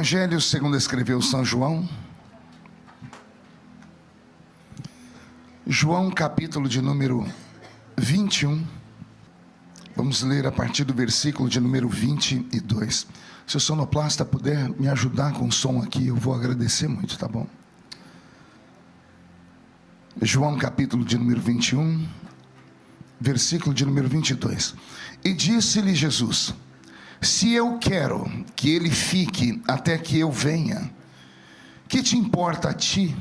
Evangelho segundo escreveu São João. João capítulo de número 21. Vamos ler a partir do versículo de número 22. Se o sonoplasta puder me ajudar com o som aqui, eu vou agradecer muito, tá bom? João capítulo de número 21, versículo de número 22. E disse-lhe Jesus: se eu quero que ele fique até que eu venha, que te importa a ti?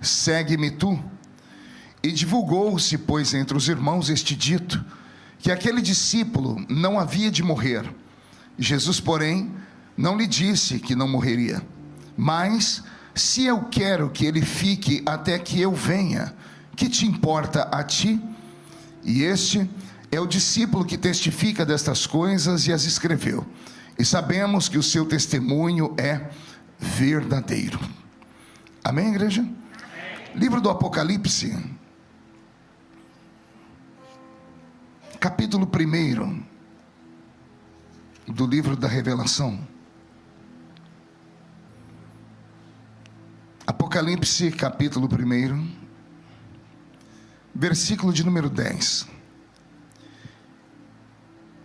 Segue-me tu. E divulgou-se, pois, entre os irmãos este dito, que aquele discípulo não havia de morrer. Jesus, porém, não lhe disse que não morreria. Mas, se eu quero que ele fique até que eu venha, que te importa a ti? E este é o discípulo que testifica destas coisas e as escreveu. E sabemos que o seu testemunho é verdadeiro. Amém, igreja? Amém. Livro do Apocalipse, capítulo 1 do livro da Revelação. Apocalipse, capítulo 1, versículo de número 10.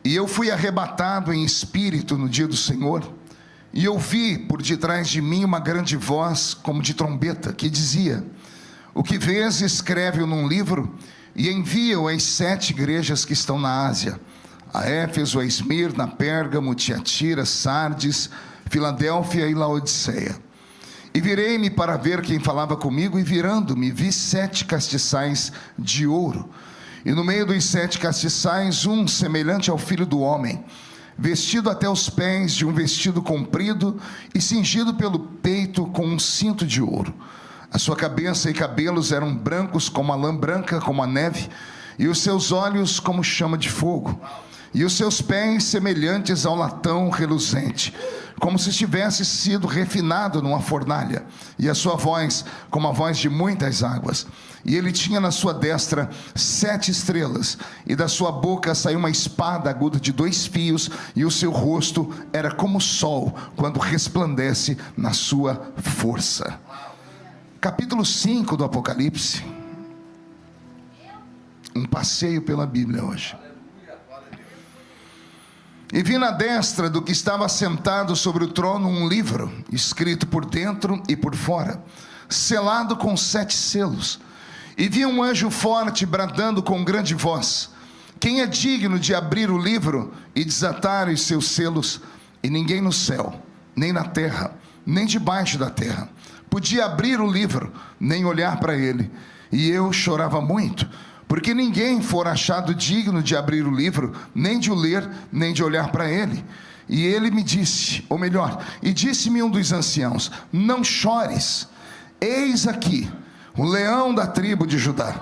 E eu fui arrebatado em espírito no dia do Senhor, e ouvi por detrás de mim uma grande voz, como de trombeta, que dizia: o que vês, escreve-o num livro, e envia-o às 7 igrejas que estão na Ásia: a Éfeso, a Esmirna, a Pérgamo, Tiatira, Sardes, Filadélfia e Laodiceia. E virei-me para ver quem falava comigo, e virando-me, vi 7 castiçais de ouro. E no meio dos 7 castiçais, um semelhante ao Filho do Homem, vestido até os pés de um vestido comprido e cingido pelo peito com um cinto de ouro. A sua cabeça e cabelos eram brancos como a lã branca, como a neve, e os seus olhos como chama de fogo, e os seus pés semelhantes ao latão reluzente, como se tivesse sido refinado numa fornalha, e a sua voz como a voz de muitas águas. E ele tinha na sua destra 7 estrelas, e da sua boca saiu uma espada aguda de 2 fios, e o seu rosto era como o sol quando resplandece na sua força. Capítulo 5 do Apocalipse. Um passeio pela Bíblia hoje. E vi na destra do que estava sentado sobre o trono um livro, escrito por dentro e por fora, selado com 7 selos. E vi um anjo forte bradando com grande voz: quem é digno de abrir o livro e desatar os seus selos? E ninguém no céu, nem na terra, nem debaixo da terra podia abrir o livro, nem olhar para ele. E eu chorava muito, porque ninguém fora achado digno de abrir o livro, nem de o ler, nem de olhar para ele. E ele me disse, ou melhor, e disse-me um dos anciãos: não chores, eis aqui o leão da tribo de Judá,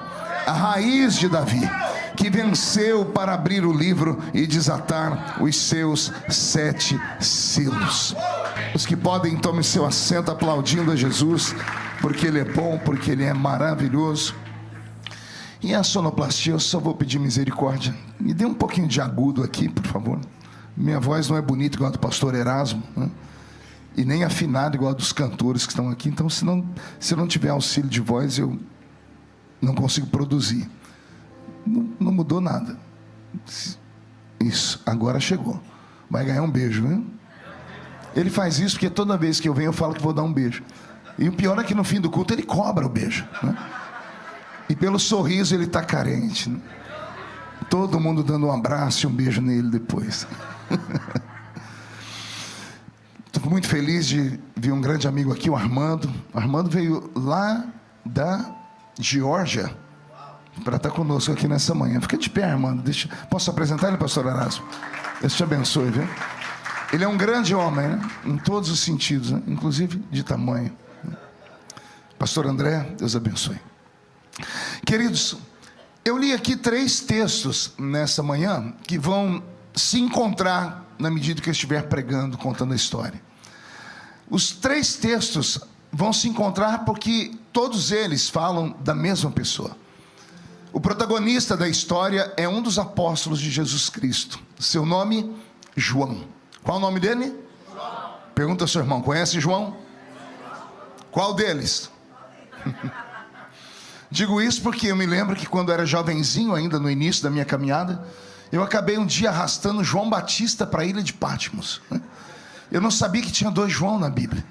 a raiz de Davi, que venceu para abrir o livro e desatar os seus 7 selos. Os que podem, tomem seu assento aplaudindo a Jesus, porque Ele é bom, porque Ele é maravilhoso. E a sonoplastia, eu só vou pedir misericórdia. Me dê um pouquinho de agudo aqui, por favor. Minha voz não é bonita igual a do pastor Erasmo, né? E nem afinada igual a dos cantores que estão aqui. Então, se eu não tiver auxílio de voz, eu não consigo produzir. Não mudou nada. Isso, agora chegou. Vai ganhar um beijo, né? Ele faz isso porque toda vez que eu venho eu falo que vou dar um beijo. E o pior é que no fim do culto ele cobra o beijo, né? E pelo sorriso ele está carente, né? Todo mundo dando um abraço e um beijo nele depois. Estou muito feliz de ver um grande amigo aqui, o Armando. O Armando veio lá da Geórgia para estar conosco aqui nessa manhã. Fica de pé, Armando. Posso apresentar ele, pastor Erasmo? Deus te abençoe, viu? Ele é um grande homem, né? Em todos os sentidos, né? Inclusive de tamanho. Pastor André, Deus abençoe. Queridos, eu li aqui 3 textos nessa manhã que vão se encontrar na medida que eu estiver pregando, contando a história. Os 3 textos vão se encontrar porque todos eles falam da mesma pessoa. O protagonista da história é um dos apóstolos de Jesus Cristo. Seu nome, João. Qual o nome dele? João. Pergunta ao seu irmão, conhece João? Qual deles? Digo isso porque eu me lembro que quando eu era jovenzinho ainda, no início da minha caminhada, eu acabei um dia arrastando João Batista para a ilha de Patmos. Eu não sabia que tinha 2 João na Bíblia.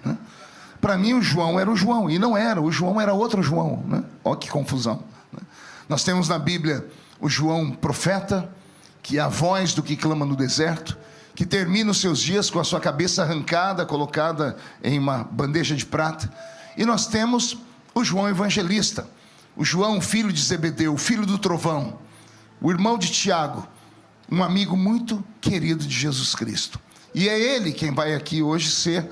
Para mim o João era o João, e não era, o João era outro João. Olha que confusão. Nós temos na Bíblia o João profeta, que é a voz do que clama no deserto, que termina os seus dias com a sua cabeça arrancada, colocada em uma bandeja de prata. E nós temos o João evangelista, o João filho de Zebedeu, filho do trovão, o irmão de Tiago, um amigo muito querido de Jesus Cristo. E é ele quem vai aqui hoje ser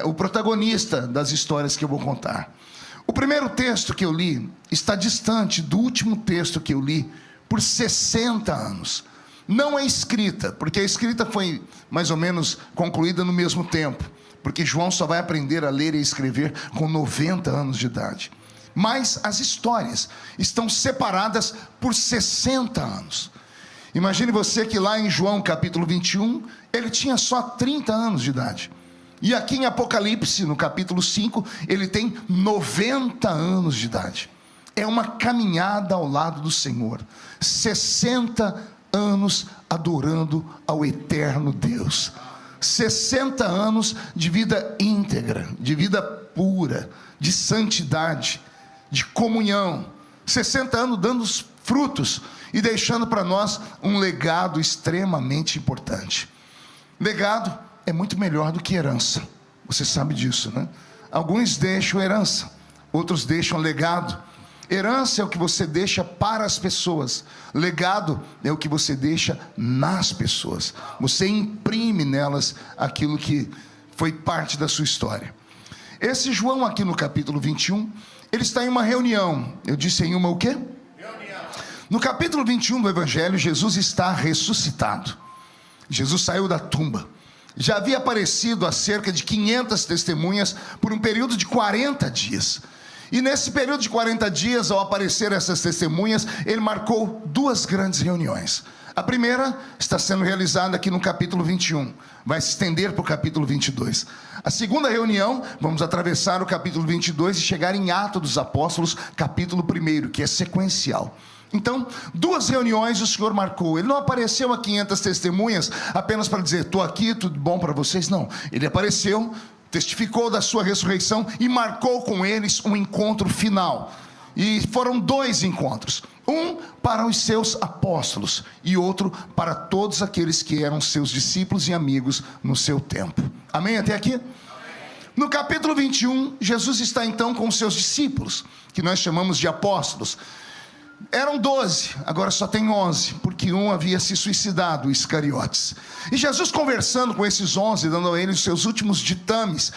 o protagonista das histórias que eu vou contar. O primeiro texto que eu li está distante do último texto que eu li por 60 anos. Não é escrita, porque a escrita foi mais ou menos concluída no mesmo tempo, porque João só vai aprender a ler e escrever com 90 anos de idade. Mas as histórias estão separadas por 60 anos. Imagine você que lá em João capítulo 21, ele tinha só 30 anos de idade. E aqui em Apocalipse, no capítulo 5, ele tem 90 anos de idade. É uma caminhada ao lado do Senhor. 60 anos adorando ao eterno Deus. 60 anos de vida íntegra, de vida pura, de santidade, de comunhão. 60 anos dando os frutos e deixando para nós um legado extremamente importante. Legado é muito melhor do que herança. Você sabe disso, né? Alguns deixam herança, outros deixam legado. Herança é o que você deixa para as pessoas. Legado é o que você deixa nas pessoas. Você imprime nelas aquilo que foi parte da sua história. Esse João aqui no capítulo 21, ele está em uma reunião. Eu disse em uma o quê? Reunião. No capítulo 21 do Evangelho, Jesus está ressuscitado. Jesus saiu da tumba. Já havia aparecido a cerca de 500 testemunhas por um período de 40 dias. E nesse período de 40 dias, ao aparecer essas testemunhas, ele marcou 2 grandes reuniões. A primeira está sendo realizada aqui no capítulo 21. Vai se estender para o capítulo 22. A segunda reunião, vamos atravessar o capítulo 22 e chegar em Atos dos Apóstolos, capítulo 1, que é sequencial. Então, 2 reuniões o Senhor marcou. Ele não apareceu a 500 testemunhas apenas para dizer, estou aqui, tudo bom para vocês. Não, ele apareceu, testificou da sua ressurreição e marcou com eles um encontro final. E foram 2 encontros. Um para os seus apóstolos e outro para todos aqueles que eram seus discípulos e amigos no seu tempo. Amém até aqui? Amém. No capítulo 21, Jesus está então com os seus discípulos, que nós chamamos de apóstolos. Eram 12, agora só tem 11, porque um havia se suicidado, o Iscariotes. E Jesus conversando com esses 11, dando a eles os seus últimos ditames,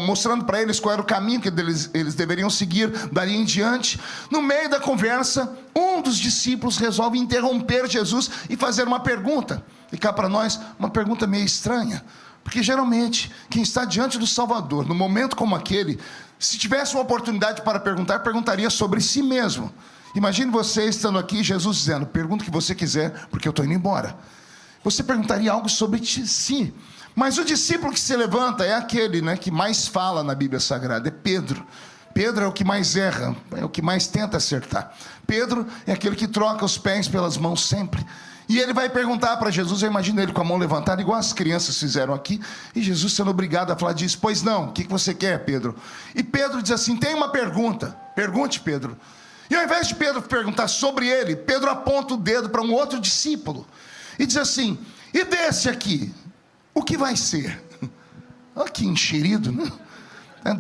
mostrando para eles qual era o caminho que eles deveriam seguir dali em diante. No meio da conversa, um dos discípulos resolve interromper Jesus e fazer uma pergunta. E cá para nós, uma pergunta meio estranha, porque geralmente quem está diante do Salvador, num momento como aquele, se tivesse uma oportunidade para perguntar, perguntaria sobre si mesmo. Imagine você estando aqui, Jesus dizendo, pergunta o que você quiser, porque eu estou indo embora. Você perguntaria algo sobre si. Mas o discípulo que se levanta é aquele, né, que mais fala na Bíblia Sagrada, é Pedro. Pedro é o que mais erra, é o que mais tenta acertar. Pedro é aquele que troca os pés pelas mãos sempre. E ele vai perguntar para Jesus, eu imagino ele com a mão levantada, igual as crianças fizeram aqui, e Jesus sendo obrigado a falar disso. Pois não, o que você quer, Pedro? E Pedro diz assim, tem uma pergunta, pergunte, Pedro. E ao invés de Pedro perguntar sobre ele, Pedro aponta o dedo para um outro discípulo, e diz assim, e desse aqui, o que vai ser? Olha que enxerido, né?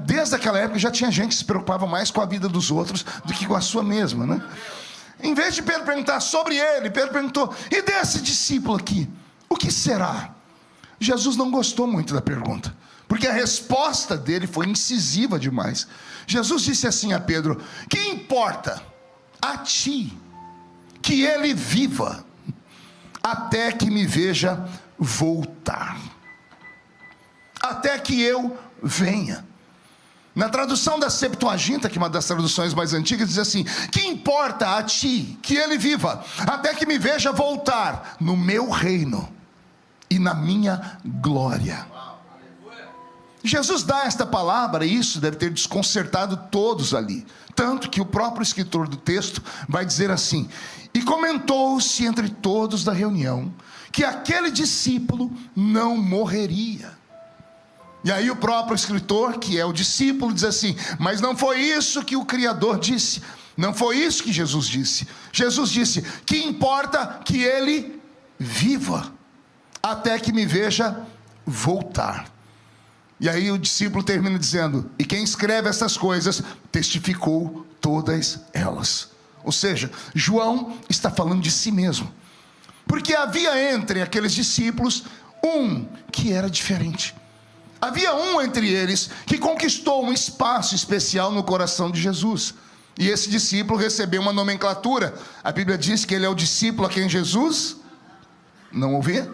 Desde aquela época já tinha gente que se preocupava mais com a vida dos outros do que com a sua mesma, né? Em vez de Pedro perguntar sobre ele, Pedro perguntou, e desse discípulo aqui, o que será? Jesus não gostou muito da pergunta, porque a resposta dele foi incisiva demais. Jesus disse assim a Pedro, que importa a ti que ele viva, até que me veja voltar, até que eu venha. Na tradução da Septuaginta, que é uma das traduções mais antigas, diz assim, que importa a ti que ele viva, até que me veja voltar no meu reino e na minha glória. Jesus dá esta palavra, e isso deve ter desconcertado todos ali. Tanto que o próprio escritor do texto vai dizer assim: e comentou-se entre todos da reunião que aquele discípulo não morreria. E aí o próprio escritor, que é o discípulo, diz assim: mas não foi isso que o Criador disse, não foi isso que Jesus disse. Jesus disse: que importa que ele viva, até que me veja voltar. E aí o discípulo termina dizendo: e quem escreve essas coisas testificou todas elas. Ou seja, João está falando de si mesmo, porque havia entre aqueles discípulos um que era diferente. Havia um entre eles que conquistou um espaço especial no coração de Jesus. E esse discípulo recebeu uma nomenclatura. A Bíblia diz que ele é o discípulo a quem Jesus não ouvia?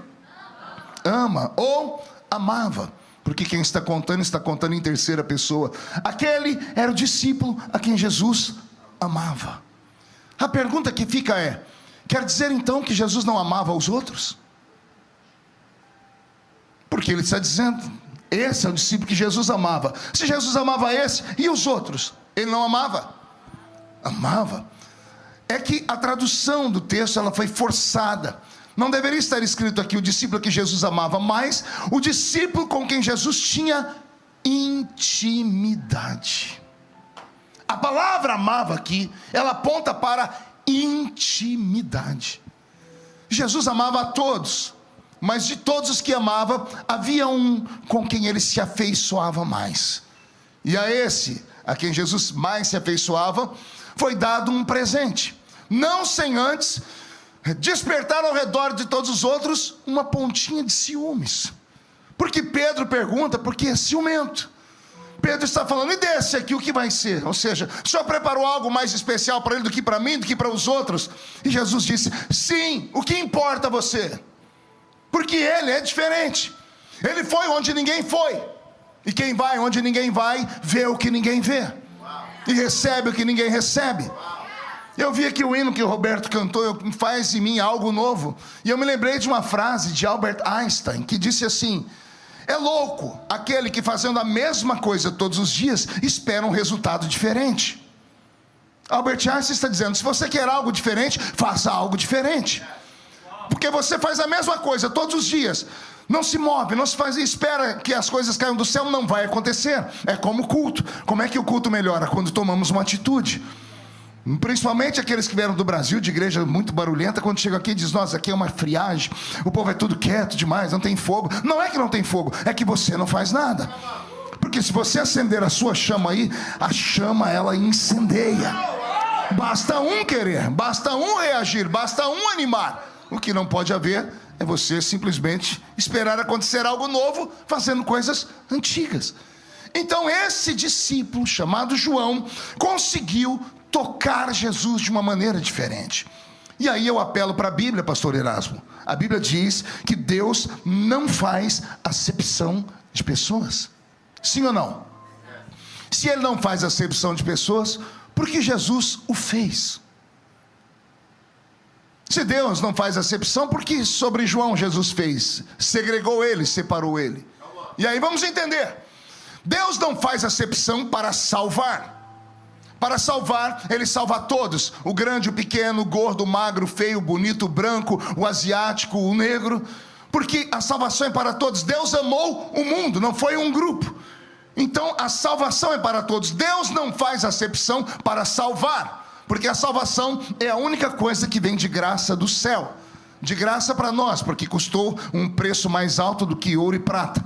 Ama ou amava. Porque quem está contando em terceira pessoa. Aquele era o discípulo a quem Jesus amava. A pergunta que fica é: quer dizer então que Jesus não amava os outros? Porque ele está dizendo: esse é o discípulo que Jesus amava. Se Jesus amava esse, e os outros? Ele não amava? Amava. É que a tradução do texto ela foi forçada. Não deveria estar escrito aqui o discípulo que Jesus amava, mas o discípulo com quem Jesus tinha intimidade. A palavra amava aqui, ela aponta para intimidade. Jesus amava a todos, mas de todos os que amava, havia um com quem ele se afeiçoava mais. E a esse, a quem Jesus mais se afeiçoava, foi dado um presente, não sem antes despertar ao redor de todos os outros uma pontinha de ciúmes. Porque Pedro pergunta, porque é ciumento. Pedro está falando: e desse aqui o que vai ser? Ou seja, o Senhor preparou algo mais especial para ele do que para mim, do que para os outros? E Jesus disse: sim, o que importa a você? Porque ele é diferente. Ele foi onde ninguém foi. E quem vai onde ninguém vai, vê o que ninguém vê. E recebe o que ninguém recebe. Eu vi aqui o hino que o Roberto cantou, faz em mim algo novo. E eu me lembrei de uma frase de Albert Einstein, que disse assim: é louco aquele que fazendo a mesma coisa todos os dias, espera um resultado diferente. Albert Einstein está dizendo: se você quer algo diferente, faça algo diferente. Porque você faz a mesma coisa todos os dias, não se move, não se faz, espera que as coisas caiam do céu, não vai acontecer. É como o culto. Como é que o culto melhora? Quando tomamos uma atitude. Principalmente aqueles que vieram do Brasil, de igreja muito barulhenta, quando chegam aqui e dizem: nossa, aqui é uma friagem, o povo é tudo quieto demais, não tem fogo. Não é que não tem fogo, é que você não faz nada. Porque se você acender a sua chama aí, a chama ela incendeia. Basta um querer, basta um reagir, basta um animar. O que não pode haver é você simplesmente esperar acontecer algo novo, fazendo coisas antigas. Então esse discípulo chamado João conseguiu tocar Jesus de uma maneira diferente. E aí eu apelo para a Bíblia, pastor Erasmo. A Bíblia diz que Deus não faz acepção de pessoas. Sim ou não? Se ele não faz acepção de pessoas, por que Jesus o fez? Se Deus não faz acepção, por que sobre João Jesus fez? Segregou ele, separou ele. E aí vamos entender. Deus não faz acepção para salvar. Para salvar, ele salva todos: o grande, o pequeno, o gordo, o magro, o feio, o bonito, o branco, o asiático, o negro. Porque a salvação é para todos. Deus amou o mundo, não foi um grupo. Então a salvação é para todos. Deus não faz acepção para salvar, porque a salvação é a única coisa que vem de graça do céu. De graça para nós, porque custou um preço mais alto do que ouro e prata,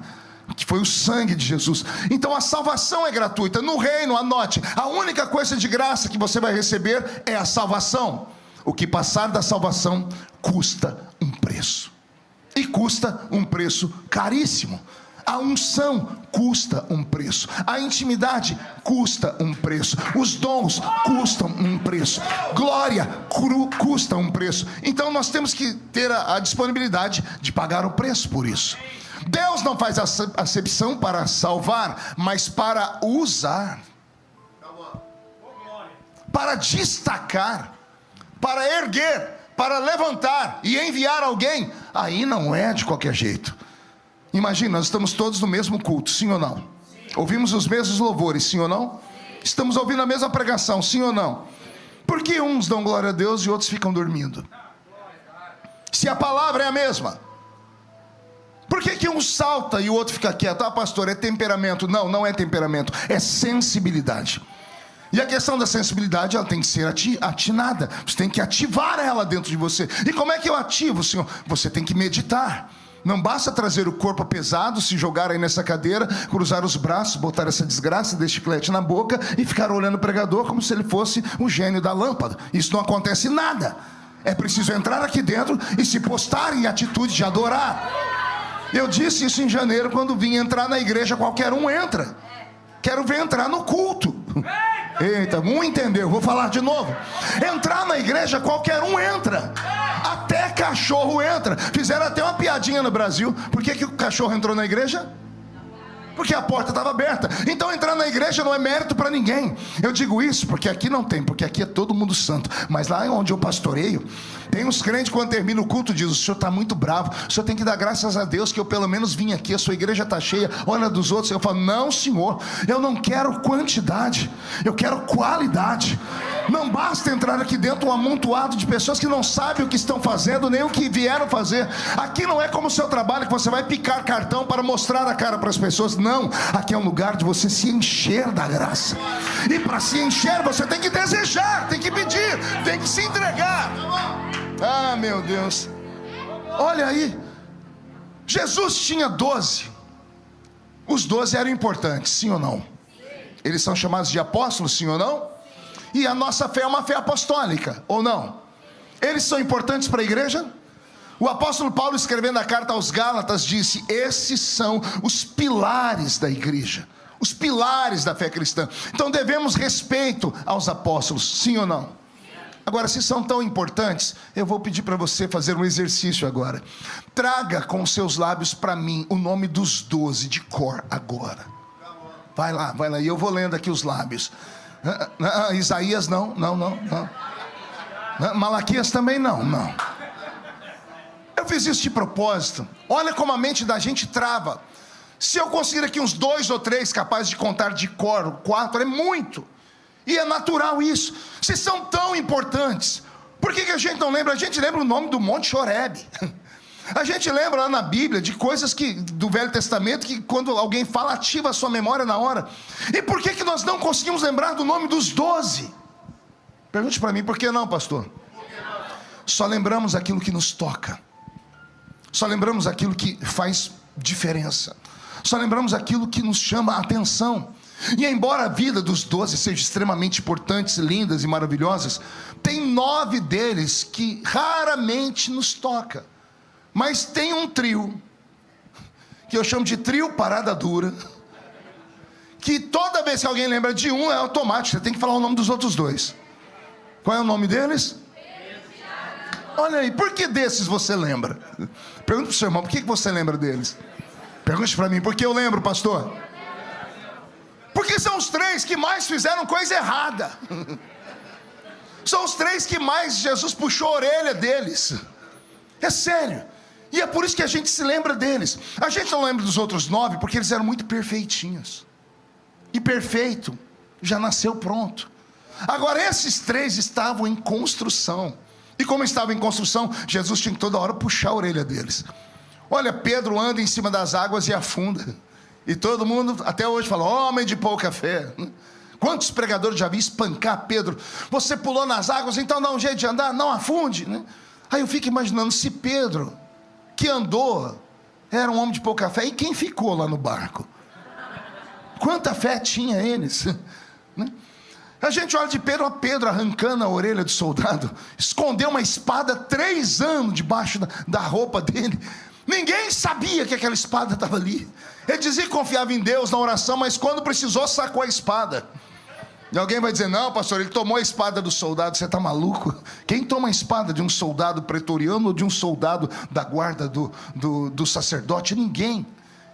que foi o sangue de Jesus. Então a salvação é gratuita. No reino, anote, a única coisa de graça que você vai receber é a salvação. O que passar da salvação custa um preço, e custa um preço caríssimo. A unção custa um preço, a intimidade custa um preço, os dons custam um preço, glória custa um preço. Então nós temos que ter a disponibilidade de pagar o preço por isso. Deus não faz acepção para salvar, mas para usar, para destacar, para erguer, para levantar e enviar alguém. Aí não é de qualquer jeito. Imagina, nós estamos todos no mesmo culto, sim ou não? Sim. Ouvimos os mesmos louvores, sim ou não? Estamos ouvindo a mesma pregação, sim ou não? Por que uns dão glória a Deus e outros ficam dormindo? Se a palavra é a mesma. Por que um salta e o outro fica quieto? Ah, pastor, é temperamento. Não, não é temperamento, é sensibilidade. E a questão da sensibilidade, ela tem que ser atinada. Você tem que ativar ela dentro de você. E como é que eu ativo, Senhor? Você tem que meditar. Não basta trazer o corpo pesado, se jogar aí nessa cadeira, cruzar os braços, botar essa desgraça desse chiclete na boca e ficar olhando o pregador como se ele fosse o gênio da lâmpada. Isso não acontece nada. É preciso entrar aqui dentro e se postar em atitude de adorar. Eu disse isso em janeiro, quando vim entrar na igreja, qualquer um entra. Quero ver entrar no culto. Eita, um entendeu, vou falar de novo. Entrar na igreja, qualquer um entra. Até cachorro entra. Fizeram até uma piadinha no Brasil. Por que o cachorro entrou na igreja? Porque a porta estava aberta. Então entrar na igreja não é mérito para ninguém. Eu digo isso porque aqui não tem, porque aqui é todo mundo santo. Mas lá onde eu pastoreio, tem uns crentes, quando termina o culto, diz: o senhor está muito bravo, o senhor tem que dar graças a Deus que eu pelo menos vim aqui, a sua igreja está cheia, olha dos outros. Eu falo: não, senhor, eu não quero quantidade, eu quero qualidade. Não basta entrar aqui dentro um amontoado de pessoas que não sabem o que estão fazendo, nem o que vieram fazer. Aqui não é como o seu trabalho, que você vai picar cartão para mostrar a cara para as pessoas. Não, aqui é um lugar de você se encher da graça. E para se encher, você tem que desejar, tem que pedir, tem que se entregar. Ah, meu Deus. Olha aí, Jesus tinha 12. Os 12 eram importantes, sim ou não? Eles são chamados de apóstolos, sim ou não? E a nossa fé é uma fé apostólica, ou não? Eles são importantes para a igreja? O apóstolo Paulo, escrevendo a carta aos Gálatas, disse: esses são os pilares da igreja, os pilares da fé cristã. Então devemos respeito aos apóstolos, sim ou não? Agora, se são tão importantes, eu vou pedir para você fazer um exercício agora. Traga com seus lábios para mim o nome dos 12 de cor agora. Vai lá, e eu vou lendo aqui os lábios. Isaías não. Malaquias também não. Eu fiz isso de propósito. Olha como a mente da gente trava. Se eu conseguir aqui uns 2 ou 3 capazes de contar de cor, 4 é muito. E é natural isso. Se são tão importantes, por que a gente não lembra? A gente lembra o nome do Monte Horebe. A gente lembra lá na Bíblia de coisas do Velho Testamento que quando alguém fala, ativa a sua memória na hora. E por que nós não conseguimos lembrar do nome dos 12? Pergunte para mim, por que não, pastor? Só lembramos aquilo que nos toca. Só lembramos aquilo que faz diferença. Só lembramos aquilo que nos chama a atenção. E embora a vida dos 12 seja extremamente importantes, lindas e maravilhosas, tem 9 deles que raramente nos toca. Mas tem um trio, que eu chamo de trio parada dura, que toda vez que alguém lembra de um, é automático, você tem que falar o nome dos outros 2. Qual é o nome deles? Olha aí, por que desses você lembra? Pergunta para o seu irmão, por que você lembra deles? Pergunte para mim, por que eu lembro, pastor? Porque são os 3 que mais fizeram coisa errada. São os 3 que mais Jesus puxou a orelha deles. É sério. E é por isso que a gente se lembra deles. A gente não lembra dos outros 9 porque eles eram muito perfeitinhos. E perfeito já nasceu pronto. Agora esses 3 estavam em construção. E como estavam em construção, Jesus tinha que toda hora puxar a orelha deles. Olha, Pedro anda em cima das águas e afunda. E todo mundo até hoje fala: homem de pouca fé. Quantos pregadores já vi espancar Pedro? Você pulou nas águas, então dá um jeito de andar, não afunde, né? Aí eu fico imaginando, se Pedro, que andou, era um homem de pouca fé, e quem ficou lá no barco? Quanta fé tinha eles? Né? A gente olha de Pedro a Pedro arrancando a orelha do soldado, escondeu uma espada 3 anos debaixo da roupa dele. Ninguém sabia que aquela espada estava ali. Ele dizia que confiava em Deus na oração, mas quando precisou sacou a espada. E alguém vai dizer: não, pastor, ele tomou a espada do soldado. Você está maluco? Quem toma a espada de um soldado pretoriano ou de um soldado da guarda do sacerdote? Ninguém.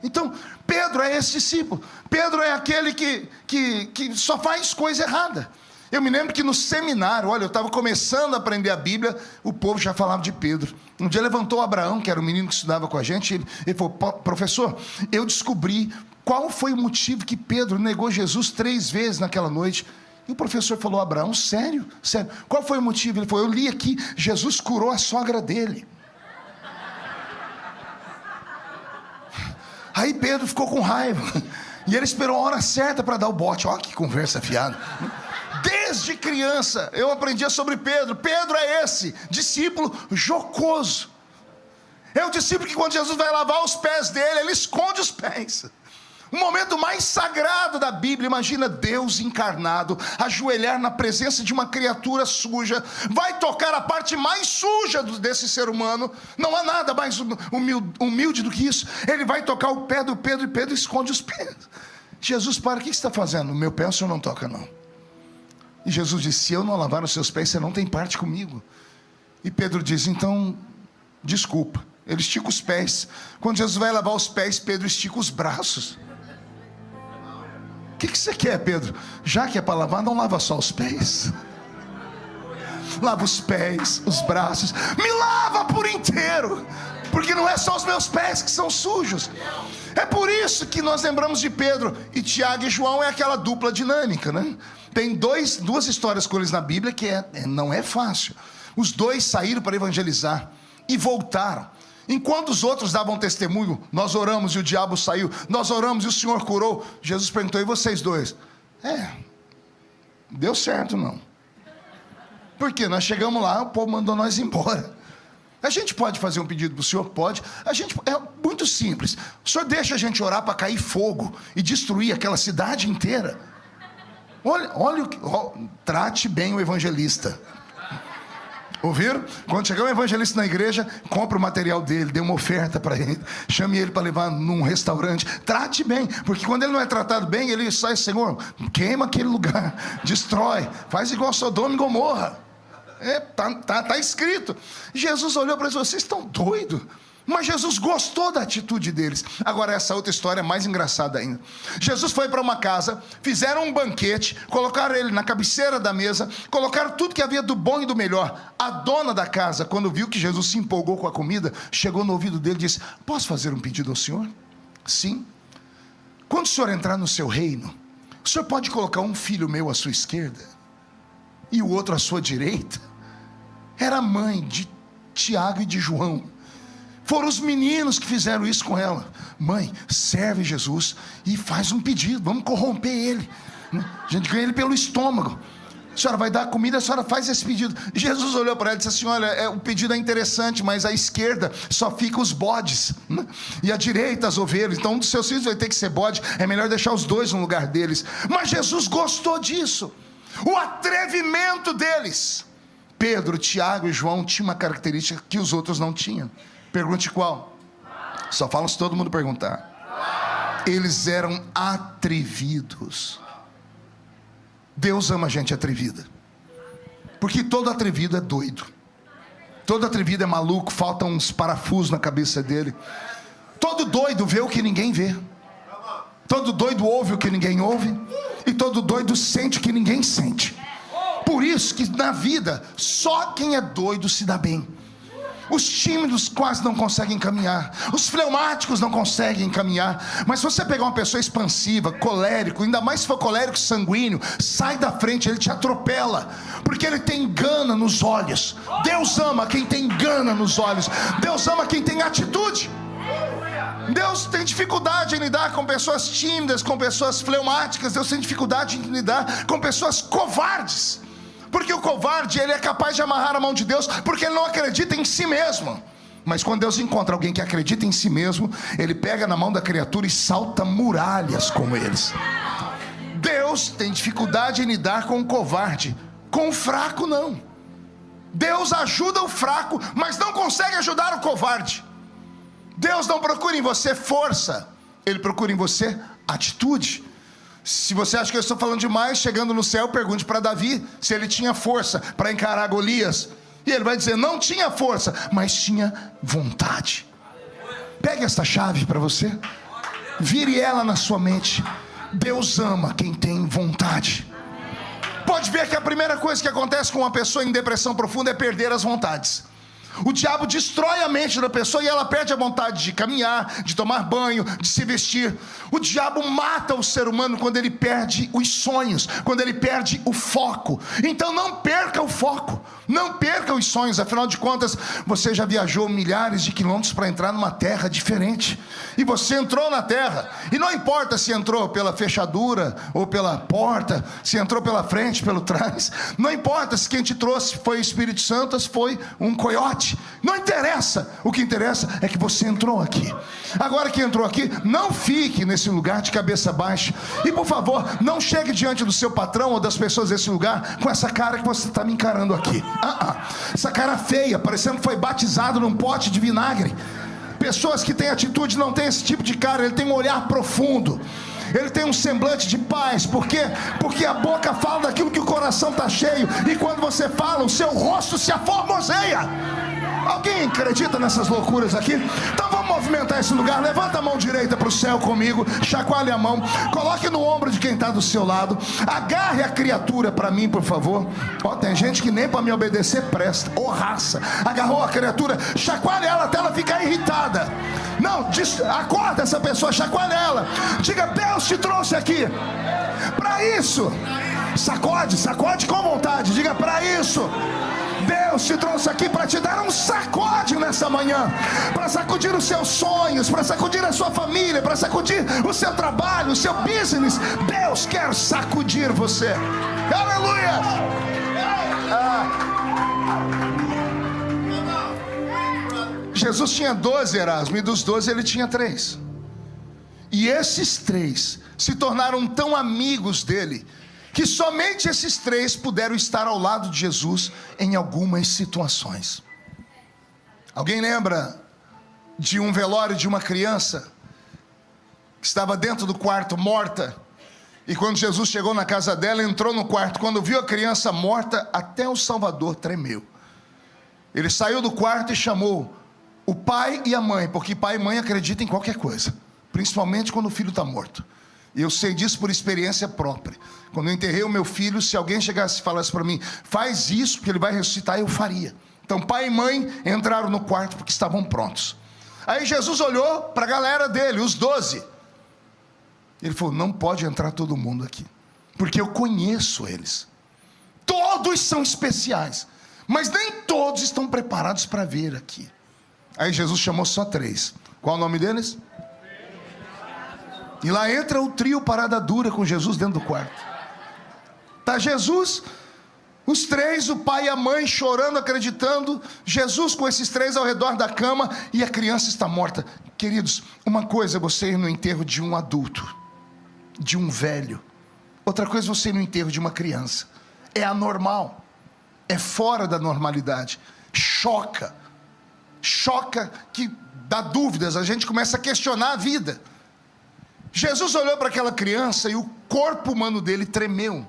Então, Pedro é esse discípulo. Pedro é aquele que só faz coisa errada. Eu me lembro que no seminário, olha, eu estava começando a aprender a Bíblia, o povo já falava de Pedro. Um dia levantou Abraão, que era o menino que estudava com a gente, ele falou: professor, eu descobri qual foi o motivo que Pedro negou Jesus 3 vezes naquela noite. E o professor falou: Abraão, sério? Sério? Qual foi o motivo? Ele falou: eu li aqui, Jesus curou a sogra dele. Aí Pedro ficou com raiva, e ele esperou a hora certa para dar o bote. Olha que conversa fiada. Desde criança eu aprendia sobre Pedro. Pedro é esse discípulo jocoso. É o discípulo que quando Jesus vai lavar os pés dele, ele esconde os pés. O momento mais sagrado da Bíblia. Imagina Deus encarnado ajoelhar na presença de uma criatura suja, vai tocar a parte mais suja desse ser humano. Não há nada mais humilde do que isso. Ele vai tocar o pé do Pedro, e Pedro esconde os pés. Jesus: para, o que você está fazendo? Meu pé o senhor não toca, não. E Jesus disse: se eu não lavar os seus pés, você não tem parte comigo. E Pedro diz: então, desculpa. Ele estica os pés. Quando Jesus vai lavar os pés, Pedro estica os braços. O que você quer, Pedro? Já que é para lavar, não lava só os pés. Lava os pés, os braços. Me lava por inteiro, porque não é só os meus pés que são sujos. É por isso que nós lembramos de Pedro. E Tiago e João é aquela dupla dinâmica, né? Tem duas histórias com eles na Bíblia que não é fácil. Os dois saíram para evangelizar e voltaram. Enquanto os outros davam testemunho: nós oramos e o diabo saiu, nós oramos e o Senhor curou. Jesus perguntou: e vocês dois? Deu certo não. Por quê? Nós chegamos lá, o povo mandou nós embora. A gente pode fazer um pedido para o Senhor? Pode. É muito simples. O Senhor deixa a gente orar para cair fogo e destruir aquela cidade inteira? Trate bem o evangelista. Ouviram? Quando chegar um evangelista na igreja, compre o material dele, dê uma oferta para ele, chame ele para levar num restaurante. Trate bem, porque quando ele não é tratado bem, ele sai: Senhor, queima aquele lugar, destrói, faz igual Sodoma e Gomorra. Tá escrito. Jesus olhou para eles: vocês estão doidos? Mas Jesus gostou da atitude deles. Agora, essa outra história é mais engraçada ainda. Jesus foi para uma casa, fizeram um banquete, colocaram ele na cabeceira da mesa, colocaram tudo que havia do bom e do melhor. A dona da casa, quando viu que Jesus se empolgou com a comida, chegou no ouvido dele e disse: posso fazer um pedido ao senhor? Sim. Quando o senhor entrar no seu reino, o senhor pode colocar um filho meu à sua esquerda e o outro à sua direita? Era a mãe de Tiago e de João. Foram os meninos que fizeram isso com ela. Mãe, serve Jesus e faz um pedido, vamos corromper ele. A gente ganha ele pelo estômago. A senhora vai dar comida, a senhora faz esse pedido. E Jesus olhou para ela e disse assim: olha, o pedido é interessante, mas à esquerda só ficam os bodes, né? E à direita as ovelhas. Então um dos seus filhos vai ter que ser bode. É melhor deixar os dois no lugar deles. Mas Jesus gostou disso. O atrevimento deles. Pedro, Tiago e João tinham uma característica que os outros não tinham. Pergunte qual? Só falam se todo mundo perguntar. Eles eram atrevidos. Deus ama gente atrevida, porque todo atrevido é doido. Todo atrevido é maluco, faltam uns parafusos na cabeça dele. Todo doido vê o que ninguém vê. Todo doido ouve o que ninguém ouve. E todo doido sente o que ninguém sente. Por isso que na vida só quem é doido se dá bem. Os tímidos quase não conseguem caminhar. Os fleumáticos não conseguem caminhar. Mas se você pegar uma pessoa expansiva, colérico, ainda mais se for colérico sanguíneo, sai da frente, ele te atropela, porque ele tem gana nos olhos. Deus ama quem tem gana nos olhos. Deus ama quem tem atitude. Deus tem dificuldade em lidar com pessoas tímidas, com pessoas fleumáticas. Deus tem dificuldade em lidar com pessoas covardes. Porque o covarde, ele é capaz de amarrar a mão de Deus, porque ele não acredita em si mesmo. Mas quando Deus encontra alguém que acredita em si mesmo, ele pega na mão da criatura e salta muralhas com eles. Deus tem dificuldade em lidar com o covarde. Com o fraco não. Deus ajuda o fraco, mas não consegue ajudar o covarde. Deus não procura em você força, Ele procura em você atitude. Se você acha que eu estou falando demais, chegando no céu, pergunte para Davi se ele tinha força para encarar Golias. E ele vai dizer: não tinha força, mas tinha vontade. Pegue esta chave para você, vire ela na sua mente. Deus ama quem tem vontade. Pode ver que a primeira coisa que acontece com uma pessoa em depressão profunda é perder as vontades. O diabo destrói a mente da pessoa e ela perde a vontade de caminhar, de tomar banho, de se vestir. O diabo mata o ser humano quando ele perde os sonhos, quando ele perde o foco. Então não perca o foco, não perca os sonhos. Afinal de contas, você já viajou milhares de quilômetros para entrar numa terra diferente. E você entrou na terra, e não importa se entrou pela fechadura ou pela porta, se entrou pela frente, pelo trás. Não importa se quem te trouxe foi o Espírito Santo, se foi um coiote. Não interessa, o que interessa é que você entrou aqui. Agora que entrou aqui, não fique nesse lugar de cabeça baixa. E por favor, não chegue diante do seu patrão ou das pessoas desse lugar com essa cara que você está me encarando aqui. Essa cara feia, parecendo que foi batizado num pote de vinagre. Pessoas que têm atitude não têm esse tipo de cara. Ele tem um olhar profundo, ele tem um semblante de paz. Por quê? Porque a boca fala daquilo que o coração está cheio. E quando você fala, o seu rosto se aformoseia. Alguém acredita nessas loucuras aqui? Então vamos movimentar esse lugar. Levanta a mão direita para o céu comigo. Chacoalhe a mão. Coloque no ombro de quem está do seu lado. Agarre a criatura para mim, por favor. Tem gente que nem para me obedecer presta. Raça. Agarrou a criatura. Chacoalhe ela até ela ficar irritada. Não, acorda essa pessoa. Chacoalhe ela. Diga: Deus te trouxe aqui para isso. Sacode com vontade. Diga: para isso. Deus te trouxe aqui para te dar um sacode nessa manhã, para sacudir os seus sonhos, para sacudir a sua família, para sacudir o seu trabalho, o seu business. Deus quer sacudir você. Aleluia! Jesus tinha 12, Erasmo, e dos 12 ele tinha 3. E esses 3 se tornaram tão amigos dele que somente esses 3 puderam estar ao lado de Jesus em algumas situações. Alguém lembra de um velório de uma criança que estava dentro do quarto morta? E quando Jesus chegou na casa dela, entrou no quarto. Quando viu a criança morta, até o Salvador tremeu. Ele saiu do quarto e chamou o pai e a mãe, porque pai e mãe acreditam em qualquer coisa, principalmente quando o filho está morto. E eu sei disso por experiência própria. Quando eu enterrei o meu filho, se alguém chegasse e falasse para mim: faz isso porque ele vai ressuscitar, eu faria. Então pai e mãe entraram no quarto porque estavam prontos. Aí Jesus olhou para a galera dele, os 12. Ele falou: não pode entrar todo mundo aqui, porque eu conheço eles. Todos são especiais, mas nem todos estão preparados para vir aqui. Aí Jesus chamou só 3. Qual o nome deles? E lá entra o trio parada dura com Jesus dentro do quarto. Está Jesus, os 3, o pai e a mãe chorando, acreditando. Jesus com esses 3 ao redor da cama e a criança está morta. Queridos, uma coisa é você ir no enterro de um adulto, de um velho. Outra coisa é você ir no enterro de uma criança. É anormal, é fora da normalidade. Choca que dá dúvidas, a gente começa a questionar a vida. Jesus olhou para aquela criança e o corpo humano dele tremeu.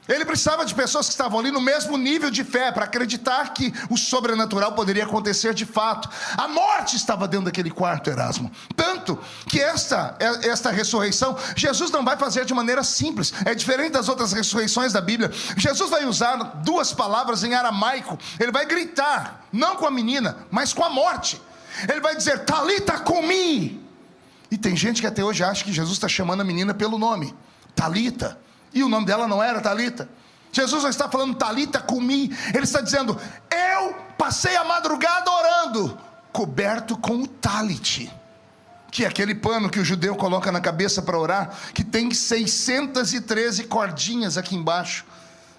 Ele precisava de pessoas que estavam ali no mesmo nível de fé para acreditar que o sobrenatural poderia acontecer de fato. A morte estava dentro daquele quarto, Erasmo. Tanto que esta ressurreição, Jesus não vai fazer de maneira simples. É diferente das outras ressurreições da Bíblia. Jesus vai usar 2 palavras em aramaico. Ele vai gritar, não com a menina, mas com a morte. Ele vai dizer: Talita cumi. E tem gente que até hoje acha que Jesus está chamando a menina pelo nome, Talita, e o nome dela não era Talita. Jesus não está falando Talita cumi. Ele está dizendo: eu passei a madrugada orando, coberto com o talit, que é aquele pano que o judeu coloca na cabeça para orar, que tem 613 cordinhas aqui embaixo.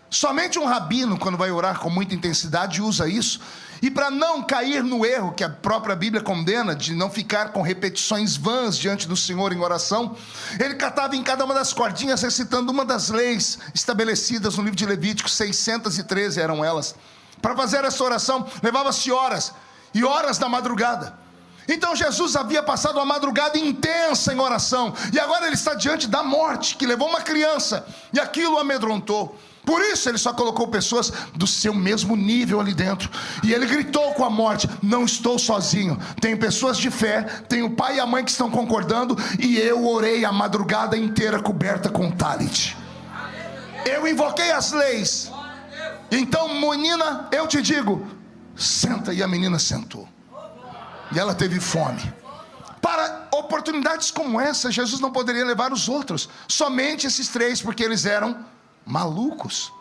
Somente um rabino, quando vai orar com muita intensidade, usa isso. E para não cair no erro que a própria Bíblia condena, de não ficar com repetições vãs diante do Senhor em oração, ele catava em cada uma das cordinhas, recitando uma das leis estabelecidas no livro de Levítico. 613 eram elas. Para fazer essa oração levava-se horas e horas da madrugada. Então Jesus havia passado uma madrugada intensa em oração, e agora ele está diante da morte, que levou uma criança, e aquilo o amedrontou. Por isso ele só colocou pessoas do seu mesmo nível ali dentro. E ele gritou com a morte: não estou sozinho, tem pessoas de fé, tem o pai e a mãe que estão concordando, e eu orei a madrugada inteira coberta com talit. Eu invoquei as leis. Então, menina, eu te digo, senta. E a menina sentou. E ela teve fome. Para oportunidades como essa, Jesus não poderia levar os outros, somente esses 3, porque eles eram malucos.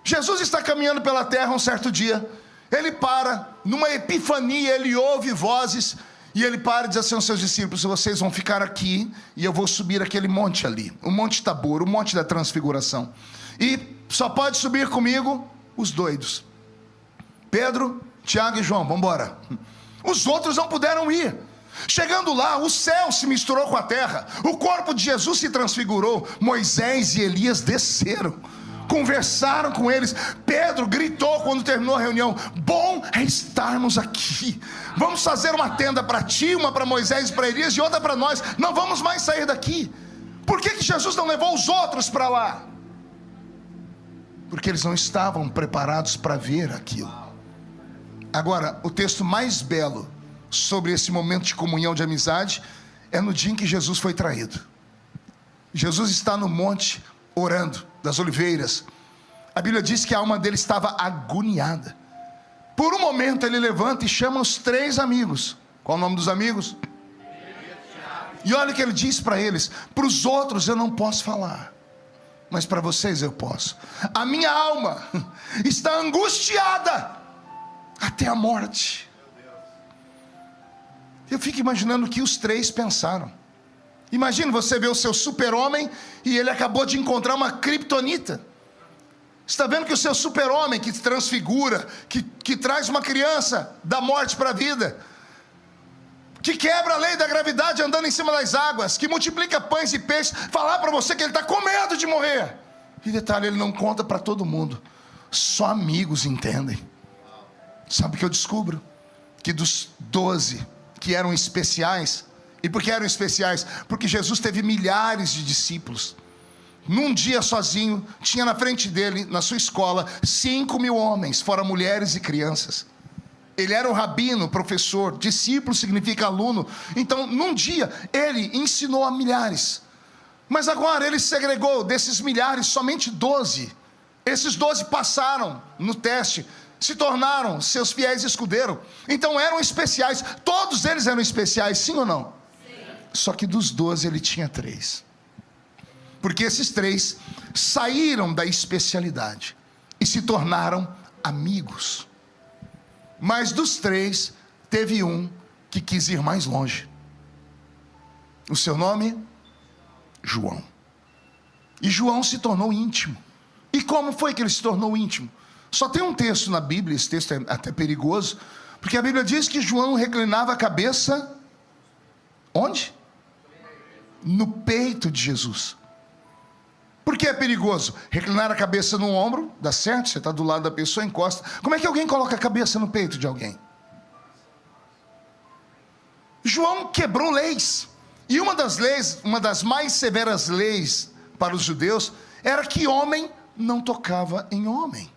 Jesus está caminhando pela terra um certo dia. Ele para, numa epifania, ele ouve vozes. E ele para e diz assim aos seus discípulos: vocês vão ficar aqui e eu vou subir aquele monte ali, o Monte Tabor, o Monte da Transfiguração. E só pode subir comigo os doidos, Pedro, Tiago e João, vamos embora. Os outros não puderam ir. Chegando lá, o céu se misturou com a terra, o corpo de Jesus se transfigurou. Moisés e Elias desceram, conversaram com eles. Pedro gritou quando terminou a reunião: bom é estarmos aqui. Vamos fazer uma tenda para ti, uma para Moisés e para Elias e outra para nós. Não vamos mais sair daqui. Por que Jesus não levou os outros para lá? Porque eles não estavam preparados para ver aquilo. Agora, o texto mais belo sobre esse momento de comunhão, de amizade, é no dia em que Jesus foi traído. Jesus está no monte orando, das oliveiras. A Bíblia diz que a alma dele estava agoniada. Por um momento ele levanta e chama os 3 amigos. Qual o nome dos amigos? E olha o que ele diz para eles: para os outros eu não posso falar, mas para vocês eu posso. A minha alma está angustiada até a morte. Eu fico imaginando o que os 3 pensaram. Imagina você ver o seu super-homem e ele acabou de encontrar uma criptonita. Está vendo que o seu super-homem, que transfigura, que traz uma criança da morte para a vida, que quebra a lei da gravidade andando em cima das águas, que multiplica pães e peixes, falar para você que ele está com medo de morrer. E detalhe, ele não conta para todo mundo, só amigos entendem. Sabe o que eu descubro? Que dos 12 que eram especiais. E por que eram especiais? Porque Jesus teve milhares de discípulos. Num dia sozinho, tinha na frente dele, na sua escola, 5.000 homens, fora mulheres e crianças. Ele era um rabino, professor. Discípulo significa aluno. Então, num dia, ele ensinou a milhares. Mas agora ele segregou desses milhares somente 12. Esses 12 passaram no teste, se tornaram seus fiéis escudeiros. Então eram especiais. Todos eles eram especiais, sim ou não? Sim. Só que dos 12 ele tinha 3. Porque esses 3 saíram da especialidade e se tornaram amigos. Mas dos 3 teve um que quis ir mais longe. O seu nome? João. E João se tornou íntimo. E como foi que ele se tornou íntimo? Só tem um texto na Bíblia, esse texto é até perigoso, porque a Bíblia diz que João reclinava a cabeça, onde? No peito de Jesus. Por que é perigoso? Reclinar a cabeça no ombro, dá certo, você está do lado da pessoa, encosta. Como é que alguém coloca a cabeça no peito de alguém? João quebrou leis, e uma das leis, uma das mais severas leis para os judeus, era que homem não tocava em homem.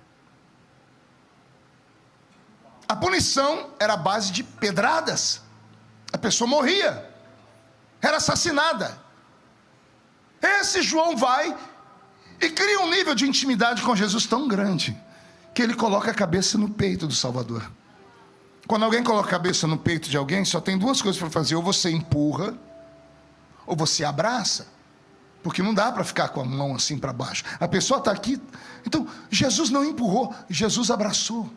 A punição era a base de pedradas. A pessoa morria, era assassinada. Esse João vai e cria um nível de intimidade com Jesus tão grande, que ele coloca a cabeça no peito do Salvador. Quando alguém coloca a cabeça no peito de alguém, só tem 2 coisas para fazer: ou você empurra, ou você abraça. Porque não dá para ficar com a mão assim para baixo. A pessoa está aqui. Então Jesus não empurrou, Jesus abraçou.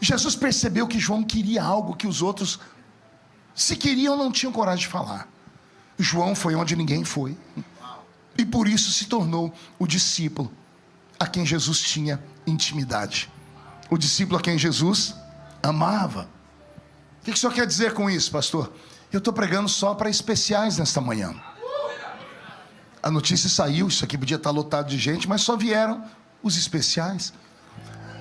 Jesus percebeu que João queria algo que os outros, se queriam, não tinham coragem de falar. João foi onde ninguém foi, e por isso se tornou o discípulo a quem Jesus tinha intimidade, o discípulo a quem Jesus amava. O que o senhor quer dizer com isso, pastor? Eu estou pregando só para especiais nesta manhã. A notícia saiu, isso aqui podia estar lotado de gente, mas só vieram os especiais.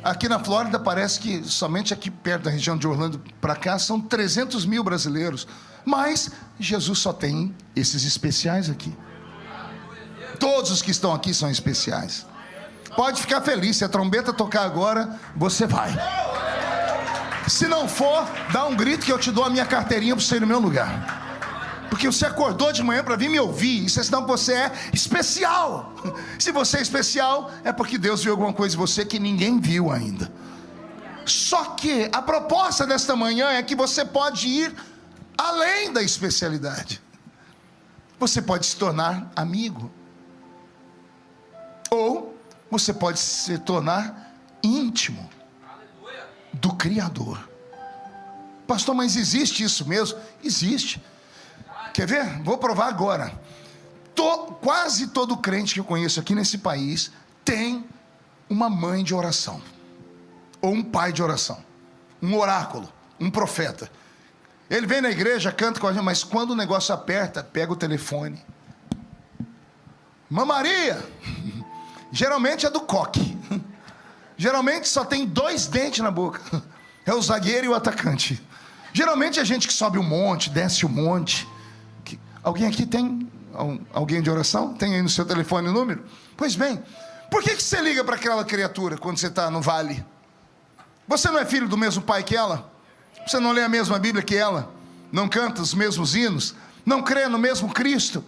Aqui na Flórida parece que somente aqui perto da região de Orlando para cá são 300.000 brasileiros. Mas Jesus só tem esses especiais aqui. Todos os que estão aqui são especiais. Pode ficar feliz, se a trombeta tocar agora, você vai. Se não for, dá um grito que eu te dou a minha carteirinha para você ir no meu lugar. Porque você acordou de manhã para vir me ouvir. Isso é sinal que você é especial. Se você é especial, é porque Deus viu alguma coisa em você que ninguém viu ainda. Só que a proposta desta manhã é que você pode ir além da especialidade. Você pode se tornar amigo. Ou você pode se tornar íntimo do Criador. Pastor, mas existe isso mesmo? Existe. Quer ver? Vou provar agora. Quase todo crente que eu conheço aqui nesse país tem uma mãe de oração, ou um pai de oração, um oráculo, um profeta. Ele vem na igreja, canta com a gente, mas quando o negócio aperta, pega o telefone. Irmã Maria, geralmente é do coque. Geralmente só tem 2 dentes na boca. É o zagueiro e o atacante. Geralmente é gente que sobe um monte, desce um monte. Alguém aqui tem alguém de oração? Tem aí no seu telefone o número? Pois bem, por que você liga para aquela criatura quando você está no vale? Você não é filho do mesmo pai que ela? Você não lê a mesma Bíblia que ela? Não canta os mesmos hinos? Não crê no mesmo Cristo?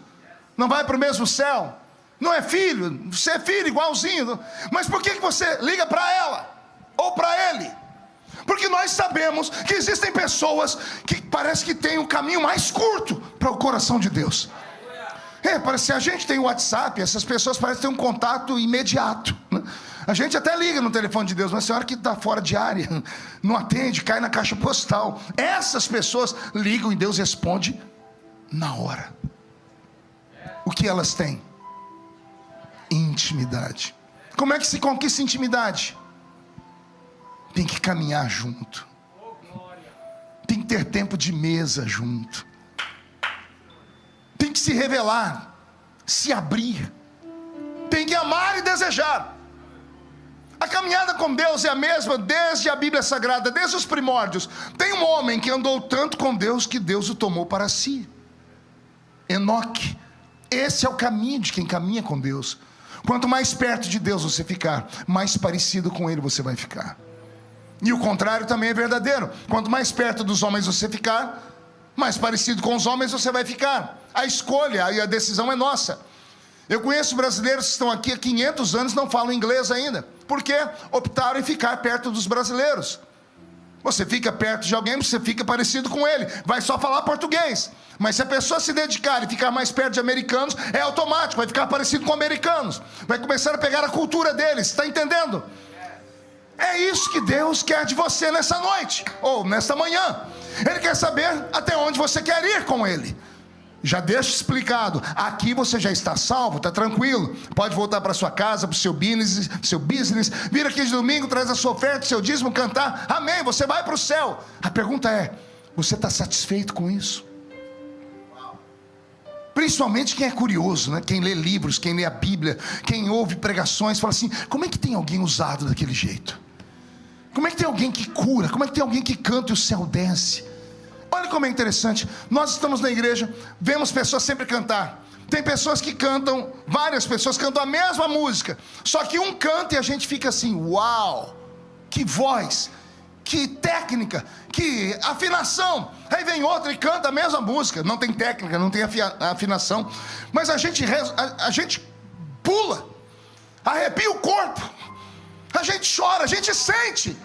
Não vai para o mesmo céu? Não é filho? Você é filho igualzinho. Mas por que você liga para ela? Ou para ele? Porque nós sabemos que existem pessoas que parece que têm um caminho mais curto para o coração de Deus. Parece que a gente tem o WhatsApp, essas pessoas parecem ter um contato imediato, né? A gente até liga no telefone de Deus, mas a senhora que está fora de área, não atende, cai na caixa postal. Essas pessoas ligam e Deus responde na hora. O que elas têm? Intimidade. Como é que se conquista intimidade? Tem que caminhar junto. Tem que ter tempo de mesa junto. Tem que se revelar, se abrir. Tem que amar e desejar. A caminhada com Deus é a mesma desde a Bíblia Sagrada, desde os primórdios. Tem um homem que andou tanto com Deus que Deus o tomou para si. Enoque. Esse é o caminho de quem caminha com Deus. Quanto mais perto de Deus você ficar, mais parecido com Ele você vai ficar. E o contrário também é verdadeiro. Quanto mais perto dos homens você ficar, mais parecido com os homens você vai ficar. A escolha e a decisão é nossa. Eu conheço brasileiros que estão aqui há 500 anos e não falam inglês ainda. Porque optaram em ficar perto dos brasileiros. Você fica perto de alguém, você fica parecido com ele. Vai só falar português. Mas se a pessoa se dedicar e ficar mais perto de americanos, é automático, vai ficar parecido com americanos. Vai começar a pegar a cultura deles, está entendendo? É isso que Deus quer de você nessa noite, ou nesta manhã. Ele quer saber até onde você quer ir com Ele. Já deixa explicado, aqui você já está salvo, está tranquilo. Pode voltar para sua casa, para o seu business. Vir aqui de domingo, traz a sua oferta, seu dízimo, cantar, amém, você vai para o céu. A pergunta é, você está satisfeito com isso? Principalmente quem é curioso, né? Quem lê livros, quem lê a Bíblia, quem ouve pregações, fala assim, como é que tem alguém usado daquele jeito? Como é que tem alguém que cura? Como é que tem alguém que canta e o céu desce? Olha como é interessante, nós estamos na igreja, vemos pessoas sempre cantar. Tem pessoas que cantam, várias pessoas cantam a mesma música, só que um canta e a gente fica assim, uau, que voz, que técnica, que afinação. Aí vem outro e canta a mesma música, não tem técnica, não tem afinação, mas a gente pula, arrepia o corpo, a gente chora, a gente sente,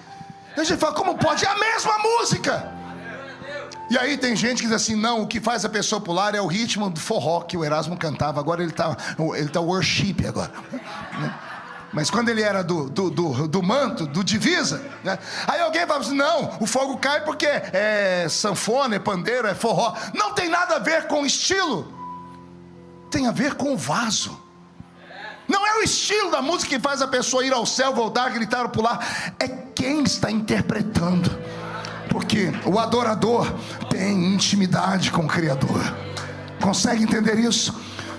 a gente fala, como pode? É a mesma música. E aí tem gente que diz assim, não, o que faz a pessoa pular é o ritmo do forró que o Erasmo cantava, agora ele tá worship agora, né? Mas quando ele era do manto, do divisa, né? Aí alguém fala assim, não, o fogo cai porque é sanfona, é pandeiro, é forró. Não tem nada a ver com o estilo, tem a ver com o vaso. Não é o estilo da música que faz a pessoa ir ao céu, voltar, gritar ou pular, é quem está interpretando. Porque o adorador tem intimidade com o Criador. Consegue entender isso?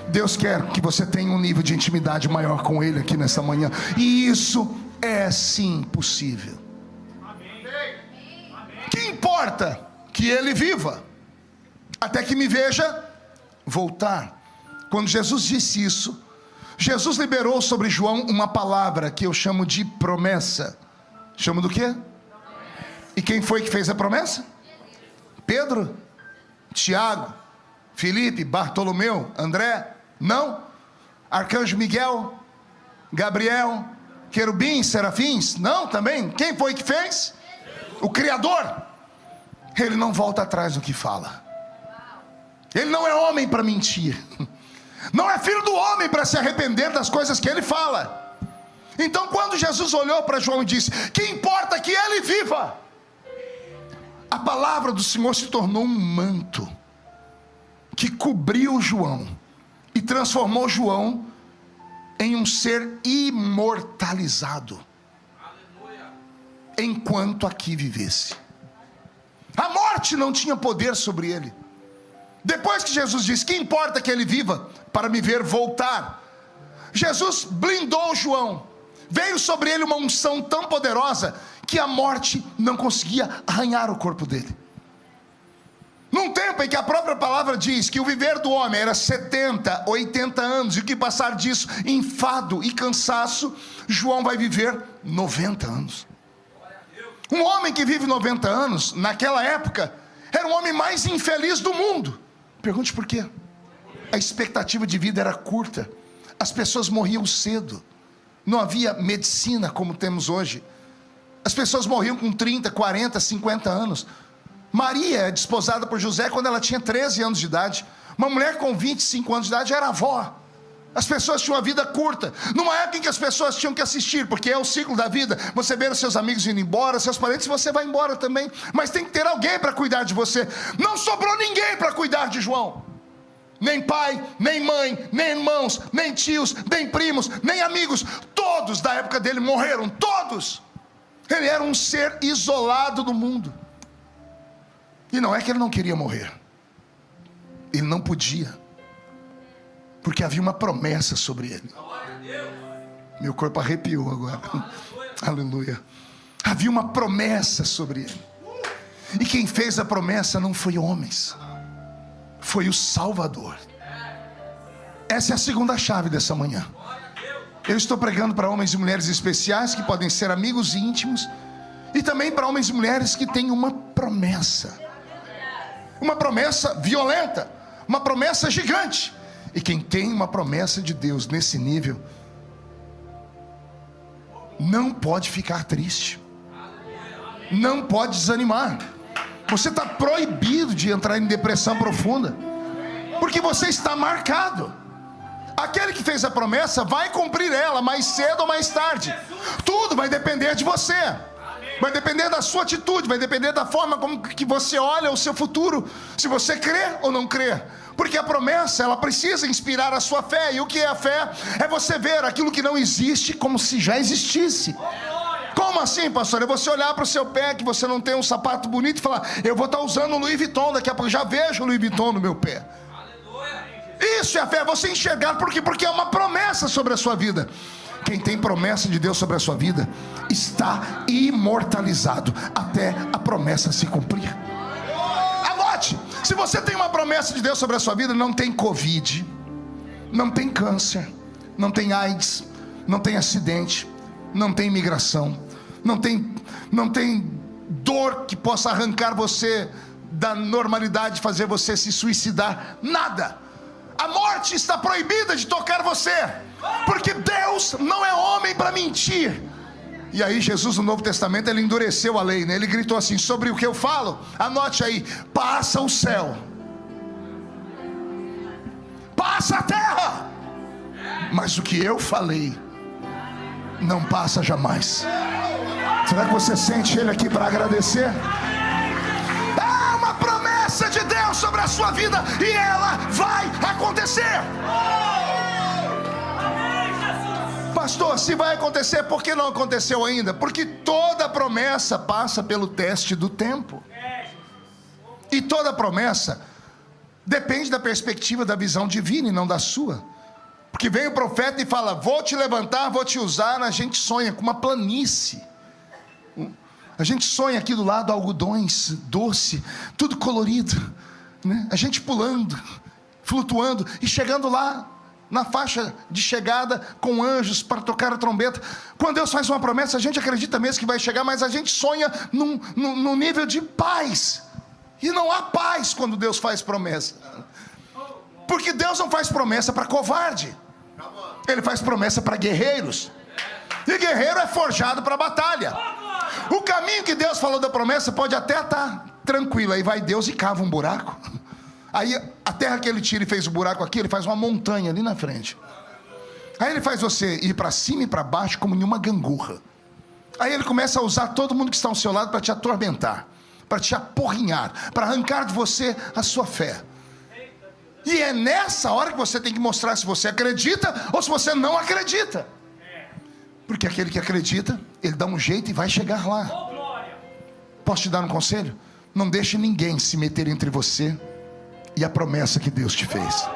Deus quer que você tenha um nível de intimidade maior com Ele aqui nessa manhã. E isso é sim possível. Que importa que Ele viva até que me veja voltar. Quando Jesus disse isso, Jesus liberou sobre João uma palavra que eu chamo de promessa. Chamo do quê? E quem foi que fez a promessa? Pedro, Tiago, Felipe, Bartolomeu, André? Não. Arcanjo Miguel? Gabriel, querubins, serafins? Não, também. Quem foi que fez? O Criador. Ele não volta atrás do que fala. Ele não é homem para mentir. Não é filho do homem para se arrepender das coisas que ele fala. Então quando Jesus olhou para João e disse: que importa que ele viva, a palavra do Senhor se tornou um manto que cobriu João e transformou João em um ser imortalizado, enquanto aqui vivesse. A morte não tinha poder sobre ele. Depois que Jesus disse: que importa que ele viva para me ver voltar, Jesus blindou João. Veio sobre ele uma unção tão poderosa que a morte não conseguia arranhar o corpo dele. Num tempo em que a própria palavra diz que o viver do homem era 70, 80 anos, e o que passar disso, enfado e cansaço, João vai viver 90 anos. Um homem que vive 90 anos, naquela época, era o homem mais infeliz do mundo. Pergunte por quê? A expectativa de vida era curta. As pessoas morriam cedo. Não havia medicina como temos hoje. As pessoas morriam com 30, 40, 50 anos. Maria é desposada por José quando ela tinha 13 anos de idade. Uma mulher com 25 anos de idade era avó. As pessoas tinham uma vida curta. Numa época em que as pessoas tinham que assistir, porque é o ciclo da vida. Você vê os seus amigos indo embora, seus parentes, você vai embora também. Mas tem que ter alguém para cuidar de você. Não sobrou ninguém para cuidar de João. Nem pai, nem mãe, nem irmãos, nem tios, nem primos, nem amigos. Todos da época dele morreram, todos. Ele era um ser isolado do mundo. E não é que ele não queria morrer. Ele não podia. Porque havia uma promessa sobre ele. Meu corpo arrepiou agora. Aleluia. Havia uma promessa sobre ele. E quem fez a promessa não foi homens. Foi o Salvador. Essa é a segunda chave dessa manhã. Eu estou pregando para homens e mulheres especiais que podem ser amigos íntimos, e também para homens e mulheres que têm uma promessa. Uma promessa violenta, uma promessa gigante. E quem tem uma promessa de Deus nesse nível não pode ficar triste, não pode desanimar. Você está proibido de entrar em depressão profunda, porque você está marcado. Aquele que fez a promessa vai cumprir ela, mais cedo ou mais tarde. Tudo vai depender de você. Vai depender da sua atitude, vai depender da forma como que você olha o seu futuro, se você crê ou não crê. Porque a promessa, ela precisa inspirar a sua fé. E o que é a fé? É você ver aquilo que não existe como se já existisse. Como assim, pastor? É você olhar para o seu pé, que você não tem um sapato bonito, e falar: eu vou estar usando um Louis Vuitton, daqui a pouco eu já vejo o Louis Vuitton no meu pé. Isso é a fé, você enxergar. Por quê? Porque é uma promessa sobre a sua vida. Quem tem promessa de Deus sobre a sua vida está imortalizado até a promessa se cumprir. Anote: se você tem uma promessa de Deus sobre a sua vida, não tem Covid, não tem câncer, não tem AIDS, não tem acidente, não tem imigração, não tem dor que possa arrancar você da normalidade, fazer você se suicidar. Nada. A morte está proibida de tocar você, porque Deus não é homem para mentir. E aí Jesus no Novo Testamento, ele endureceu a lei, né? Ele gritou assim: sobre o que eu falo, anote aí, passa o céu, passa a terra, mas o que eu falei não passa jamais. Será que você sente ele aqui para agradecer? É uma promessa de Deus sobre a sua vida, e ela vai acontecer. Pastor, se vai acontecer, por que não aconteceu ainda? Porque toda promessa passa pelo teste do tempo. E toda promessa depende da perspectiva, da visão divina e não da sua. Porque vem o profeta e fala: vou te levantar, vou te usar. A gente sonha com uma planície. A gente sonha aqui do lado algodões, doce, tudo colorido, né? A gente pulando, flutuando e chegando lá na faixa de chegada com anjos para tocar a trombeta. Quando Deus faz uma promessa, a gente acredita mesmo que vai chegar, mas a gente sonha num nível de paz. E não há paz quando Deus faz promessa, porque Deus não faz promessa para covarde. Ele faz promessa para guerreiros. E guerreiro é forjado para a batalha. O caminho que Deus falou da promessa pode até estar tranquilo. Aí vai Deus e cava um buraco. Aí a terra que ele tira e fez o buraco aqui, ele faz uma montanha ali na frente. Aí ele faz você ir para cima e para baixo como em uma gangorra. Aí ele começa a usar todo mundo que está ao seu lado para te atormentar, para te apurrinhar, para arrancar de você a sua fé. E é nessa hora que você tem que mostrar se você acredita ou se você não acredita. Porque aquele que acredita, ele dá um jeito e vai chegar lá. Posso te dar um conselho? Não deixe ninguém se meter entre você e a promessa que Deus te fez.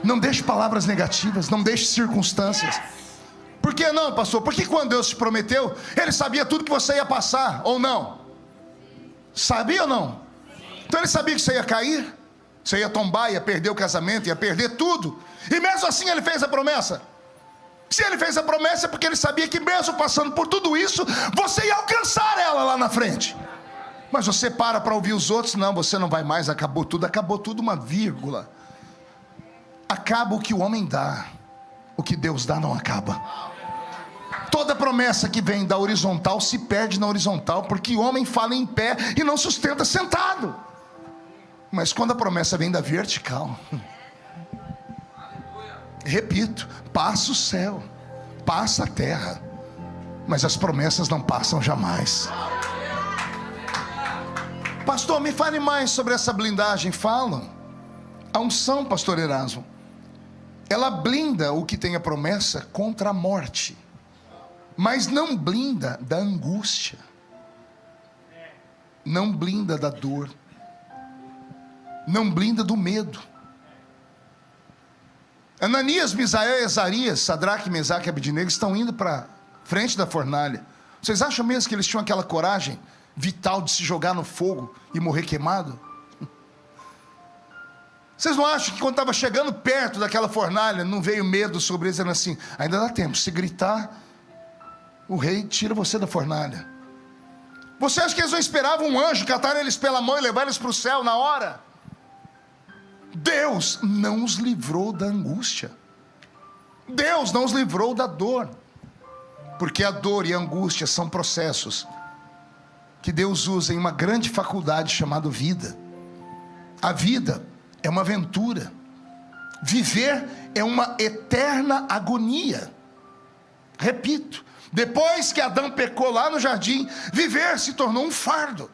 Não deixe palavras negativas, não deixe circunstâncias. Por que não, pastor? Porque quando Deus te prometeu, Ele sabia tudo que você ia passar, ou não? Sabia ou não? Então Ele sabia que você ia cair, você ia tombar, ia perder o casamento, ia perder tudo. E mesmo assim Ele fez a promessa. Se Ele fez a promessa é porque Ele sabia que mesmo passando por tudo isso, você ia alcançar ela lá na frente. Mas você para ouvir os outros. Não, você não vai mais, acabou tudo, uma vírgula. Acaba o que o homem dá, o que Deus dá não acaba. Toda promessa que vem da horizontal se perde na horizontal, porque o homem fala em pé e não sustenta sentado. Mas quando a promessa vem da vertical, repito, passa o céu, passa a terra, mas as promessas não passam jamais. Pastor, me fale mais sobre essa blindagem. Falam. A unção, pastor Erasmo, ela blinda o que tem a promessa contra a morte, mas não blinda da angústia, não blinda da dor, não blinda do medo. Ananias, Misael e Azarias, Sadraque, Mesaque e Abednego estão indo para frente da fornalha. Vocês acham mesmo que eles tinham aquela coragem vital de se jogar no fogo e morrer queimado? Vocês não acham que quando estava chegando perto daquela fornalha, não veio medo sobre eles, dizendo assim: ainda dá tempo, se gritar, o rei tira você da fornalha? Você acha que eles não esperavam um anjo catar eles pela mão e levar eles para o céu na hora? Deus não os livrou da angústia, Deus não os livrou da dor, porque a dor e a angústia são processos que Deus usa em uma grande faculdade chamada vida. A vida é uma aventura, viver é uma eterna agonia. Repito, depois que Adão pecou lá no jardim, viver se tornou um fardo.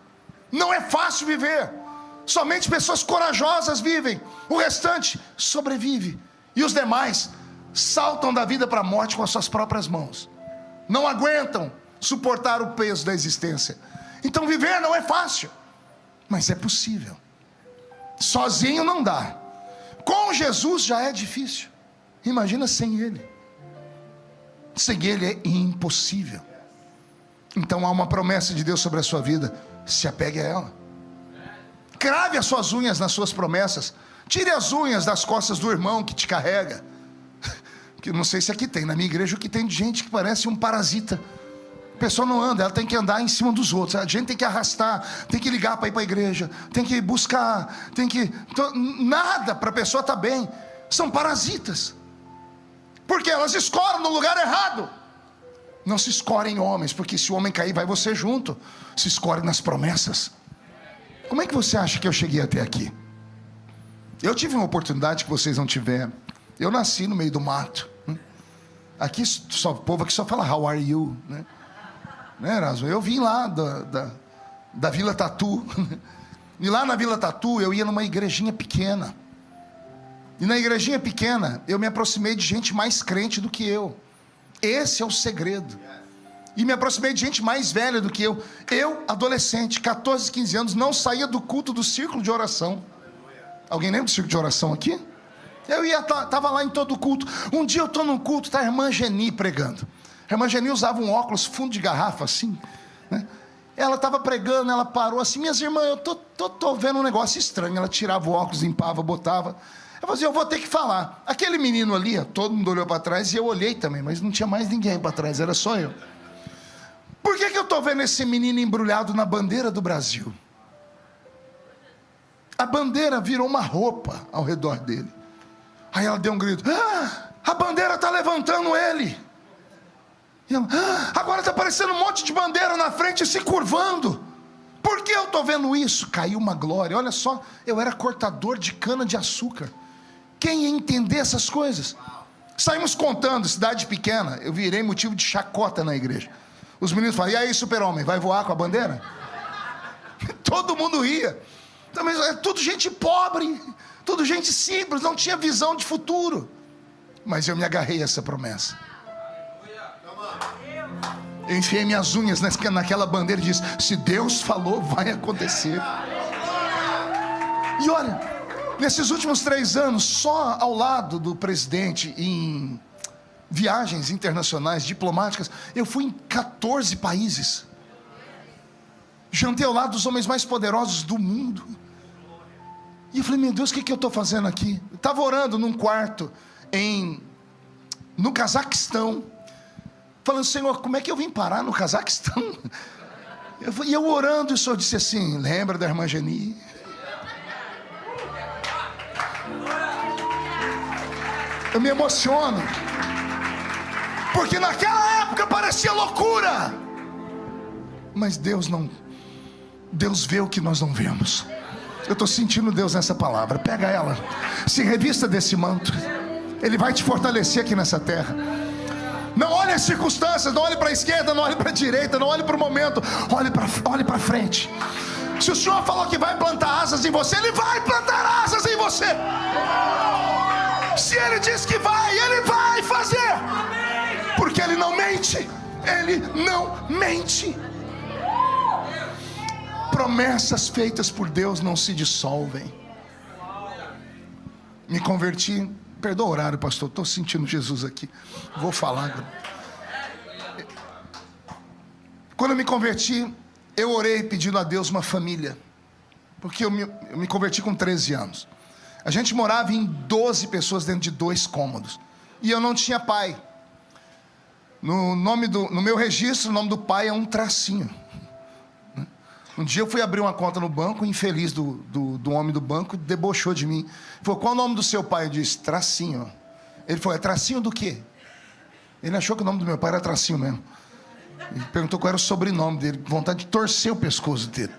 Não é fácil viver, somente pessoas corajosas vivem, o restante sobrevive, e os demais saltam da vida para a morte com as suas próprias mãos, não aguentam suportar o peso da existência. Então viver não é fácil, mas é possível. Sozinho não dá, com Jesus já é difícil, imagina sem Ele. Sem Ele é impossível. Então há uma promessa de Deus sobre a sua vida, se apegue a ela, crave as suas unhas nas suas promessas, tire as unhas das costas do irmão que te carrega, que não sei se aqui tem, na minha igreja o que tem de gente que parece um parasita. A pessoa não anda, ela tem que andar em cima dos outros. A gente tem que arrastar, tem que ligar para ir para a igreja, tem que buscar, tem que... nada para a pessoa estar bem. São parasitas, porque elas escoram no lugar errado. Não se escorem em homens, porque se o homem cair vai você junto. Se escore nas promessas. Como é que você acha que eu cheguei até aqui? Eu tive uma oportunidade que vocês não tiveram. Eu nasci no meio do mato. Aqui o povo aqui só fala how are you, né? Erasmo? Eu vim lá da Vila Tatu. E lá na Vila Tatu eu ia numa igrejinha pequena. E na igrejinha pequena eu me aproximei de gente mais crente do que eu. Esse é o segredo. E me aproximei de gente mais velha do que eu. Eu, adolescente, 14, 15 anos, não saía do culto do círculo de oração. Alguém lembra do círculo de oração aqui? Eu estava lá em todo o culto. Um dia eu estou num culto, está a irmã Geni pregando. A irmã Geni usava um óculos fundo de garrafa assim, né? Ela estava pregando, ela parou assim: minhas irmãs, eu tô vendo um negócio estranho. Ela tirava o óculos, limpava, botava. Eu falei assim: eu vou ter que falar. Aquele menino ali, ó, todo mundo olhou para trás e eu olhei também, mas não tinha mais ninguém para trás, era só eu. Por que eu estou vendo esse menino embrulhado na bandeira do Brasil? A bandeira virou uma roupa ao redor dele. Aí ela deu um grito: ah! A bandeira está levantando ele. Agora está aparecendo um monte de bandeira na frente se curvando. Por que eu estou vendo isso? Caiu uma glória. Olha só, eu era cortador de cana de açúcar. Quem ia entender essas coisas? Saímos contando, cidade pequena. Eu virei motivo de chacota na igreja. Os meninos falam: e aí, super-homem, vai voar com a bandeira? Todo mundo ria. Também é tudo gente pobre, tudo gente simples, não tinha visão de futuro. Mas eu me agarrei a essa promessa. Eu enfiei minhas unhas naquela bandeira e disse: se Deus falou, vai acontecer. E olha, nesses últimos 3 anos, só ao lado do presidente, em viagens internacionais, diplomáticas, eu fui em 14 países. Jantei ao lado dos homens mais poderosos do mundo. E eu falei: meu Deus, o que eu estou fazendo aqui? Eu estava orando num quarto no Cazaquistão, falando: Senhor, como é que eu vim parar no Cazaquistão? E eu orando, e o Senhor disse assim: lembra da irmã Geni? Eu me emociono, porque naquela época parecia loucura, mas Deus vê o que nós não vemos. Eu estou sentindo Deus nessa palavra. Pega ela, se revista desse manto, Ele vai te fortalecer aqui nessa terra. Não olhe as circunstâncias, não olhe para a esquerda, não olhe para a direita, não olhe para o momento, olhe para frente. Se o Senhor falou que vai plantar asas em você, Ele vai plantar asas em você. Se Ele diz que vai, Ele vai fazer, porque Ele não mente. Ele não mente. Promessas feitas por Deus não se dissolvem. Me converti. Perdoa o horário, pastor, estou sentindo Jesus aqui. Vou falar agora. Quando eu me converti, eu orei pedindo a Deus uma família, porque eu me converti com 13 anos. A gente morava em 12 pessoas dentro de 2 cômodos, e eu não tinha pai. No meu registro, o nome do pai é um tracinho. Um dia eu fui abrir uma conta no banco, o infeliz do homem do banco debochou de mim. Ele falou: qual é o nome do seu pai? Eu disse: Tracinho. Ele falou: é Tracinho do quê? Ele achou que o nome do meu pai era Tracinho mesmo. Ele perguntou qual era o sobrenome dele, vontade de torcer o pescoço dele.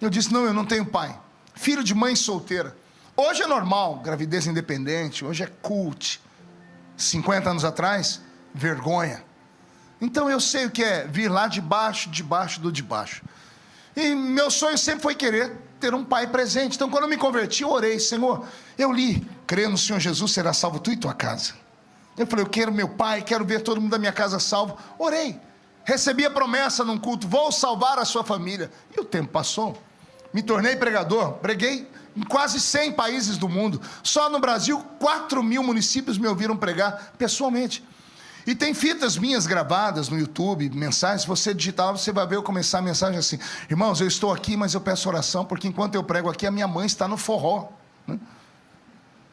Eu disse: não, eu não tenho pai. Filho de mãe solteira. Hoje é normal, gravidez independente, hoje é cult. 50 anos atrás, vergonha. Então eu sei o que é vir lá debaixo do debaixo. E meu sonho sempre foi querer ter um pai presente. Então quando eu me converti, eu orei: Senhor, eu li: crê no Senhor Jesus, será salvo tu e tua casa. Eu falei: eu quero meu pai, quero ver todo mundo da minha casa salvo. Orei, recebi a promessa num culto: vou salvar a sua família. E o tempo passou, me tornei pregador, preguei em quase 100 países do mundo. Só no Brasil, 4.000 municípios me ouviram pregar pessoalmente. E tem fitas minhas gravadas no YouTube, mensagens. Se você digitar, você vai ver eu começar a mensagem assim: irmãos, eu estou aqui, mas eu peço oração, porque enquanto eu prego aqui, a minha mãe está no forró.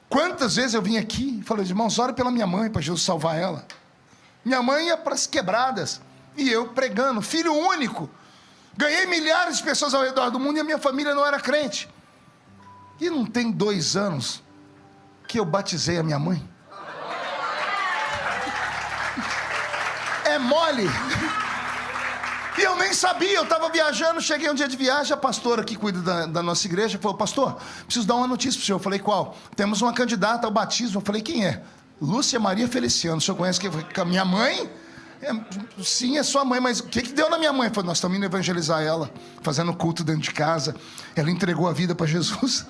Quantas vezes eu vim aqui e falei: irmãos, ore pela minha mãe, para Jesus salvar ela. Minha mãe ia para as quebradas, e eu pregando, filho único. Ganhei milhares de pessoas ao redor do mundo, e a minha família não era crente. E não tem 2 anos que eu batizei a minha mãe. É mole. E eu nem sabia, eu estava viajando, cheguei um dia de viagem, a pastora que cuida da nossa igreja falou: pastor, preciso dar uma notícia para o senhor. Eu falei: qual? Temos uma candidata ao batismo. Eu falei: quem é? Lúcia Maria Feliciano. O senhor conhece quem? A minha mãe? Sim, é sua mãe, mas o que deu na minha mãe? Eu falei: nós estamos indo evangelizar ela, fazendo culto dentro de casa. Ela entregou a vida para Jesus,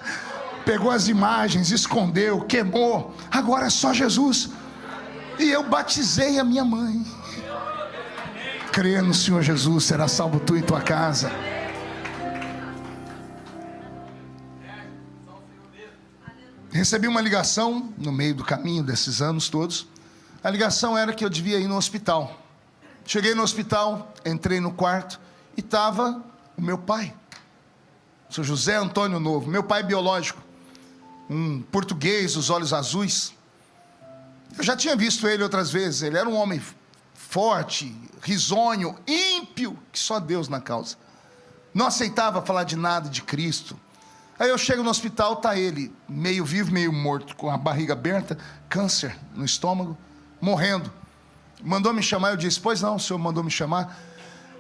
pegou as imagens, escondeu, queimou, agora é só Jesus. E eu batizei a minha mãe. Crê no Senhor Jesus, será salvo tu e tua casa. Recebi uma ligação no meio do caminho desses anos todos. A ligação era que eu devia ir no hospital. Cheguei no hospital, entrei no quarto e estava o meu pai, o Sr. José Antônio Novo, meu pai biológico, um português, os olhos azuis. Eu já tinha visto ele outras vezes. Ele era um homem forte, risonho, ímpio, que só Deus na causa. Não aceitava falar de nada de Cristo. Aí eu chego no hospital, tá ele, meio vivo, meio morto, com a barriga aberta, câncer no estômago, morrendo. Mandou me chamar, eu disse, pois não, o senhor mandou me chamar.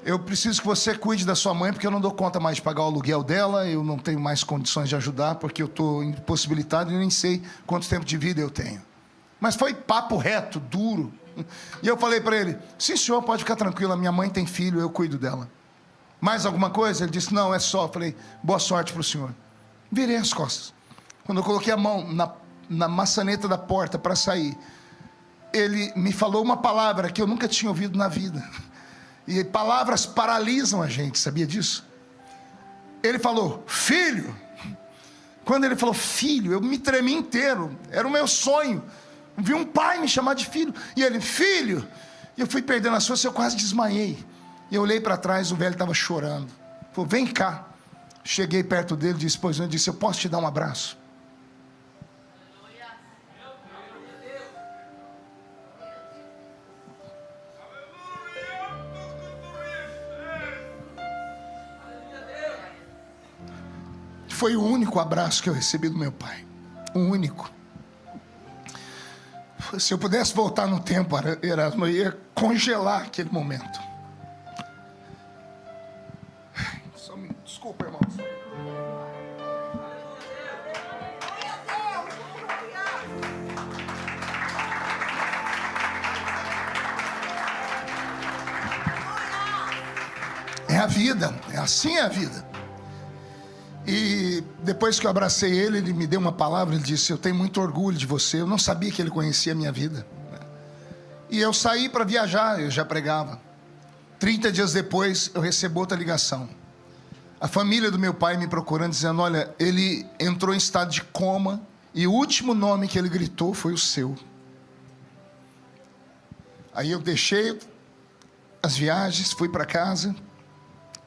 Eu preciso que você cuide da sua mãe, porque eu não dou conta mais de pagar o aluguel dela, eu não tenho mais condições de ajudar, porque eu estou impossibilitado e nem sei quanto tempo de vida eu tenho. Mas foi papo reto, duro. E eu falei para ele, sim senhor, pode ficar tranquilo, a minha mãe tem filho, eu cuido dela. Mais alguma coisa? Ele disse, não, é só. Eu falei, boa sorte para o senhor. Virei as costas. Quando eu coloquei a mão na maçaneta da porta para sair, ele me falou uma palavra que eu nunca tinha ouvido na vida. E palavras paralisam a gente, sabia disso? Ele falou, filho. Quando ele falou filho, eu me tremi inteiro. Era o meu sonho. Vi um pai me chamar de filho. E ele, filho. E eu fui perdendo as forças, eu quase desmaiei. E eu olhei para trás, o velho estava chorando. Falou, vem cá. Cheguei perto dele, disse, pois não, disse, eu posso te dar um abraço? Foi o único abraço que eu recebi do meu pai. O único. Se eu pudesse voltar no tempo, Erasmo, eu ia congelar aquele momento. Desculpa, irmãos. É a vida, é assim a vida. E depois que eu abracei ele, ele me deu uma palavra, ele disse, eu tenho muito orgulho de você. Eu não sabia que ele conhecia a minha vida. E eu saí para viajar, eu já pregava. 30 dias depois, eu recebo outra ligação. A família do meu pai me procurando, dizendo, olha, ele entrou em estado de coma e o último nome que ele gritou foi o seu. Aí eu deixei as viagens, fui para casa.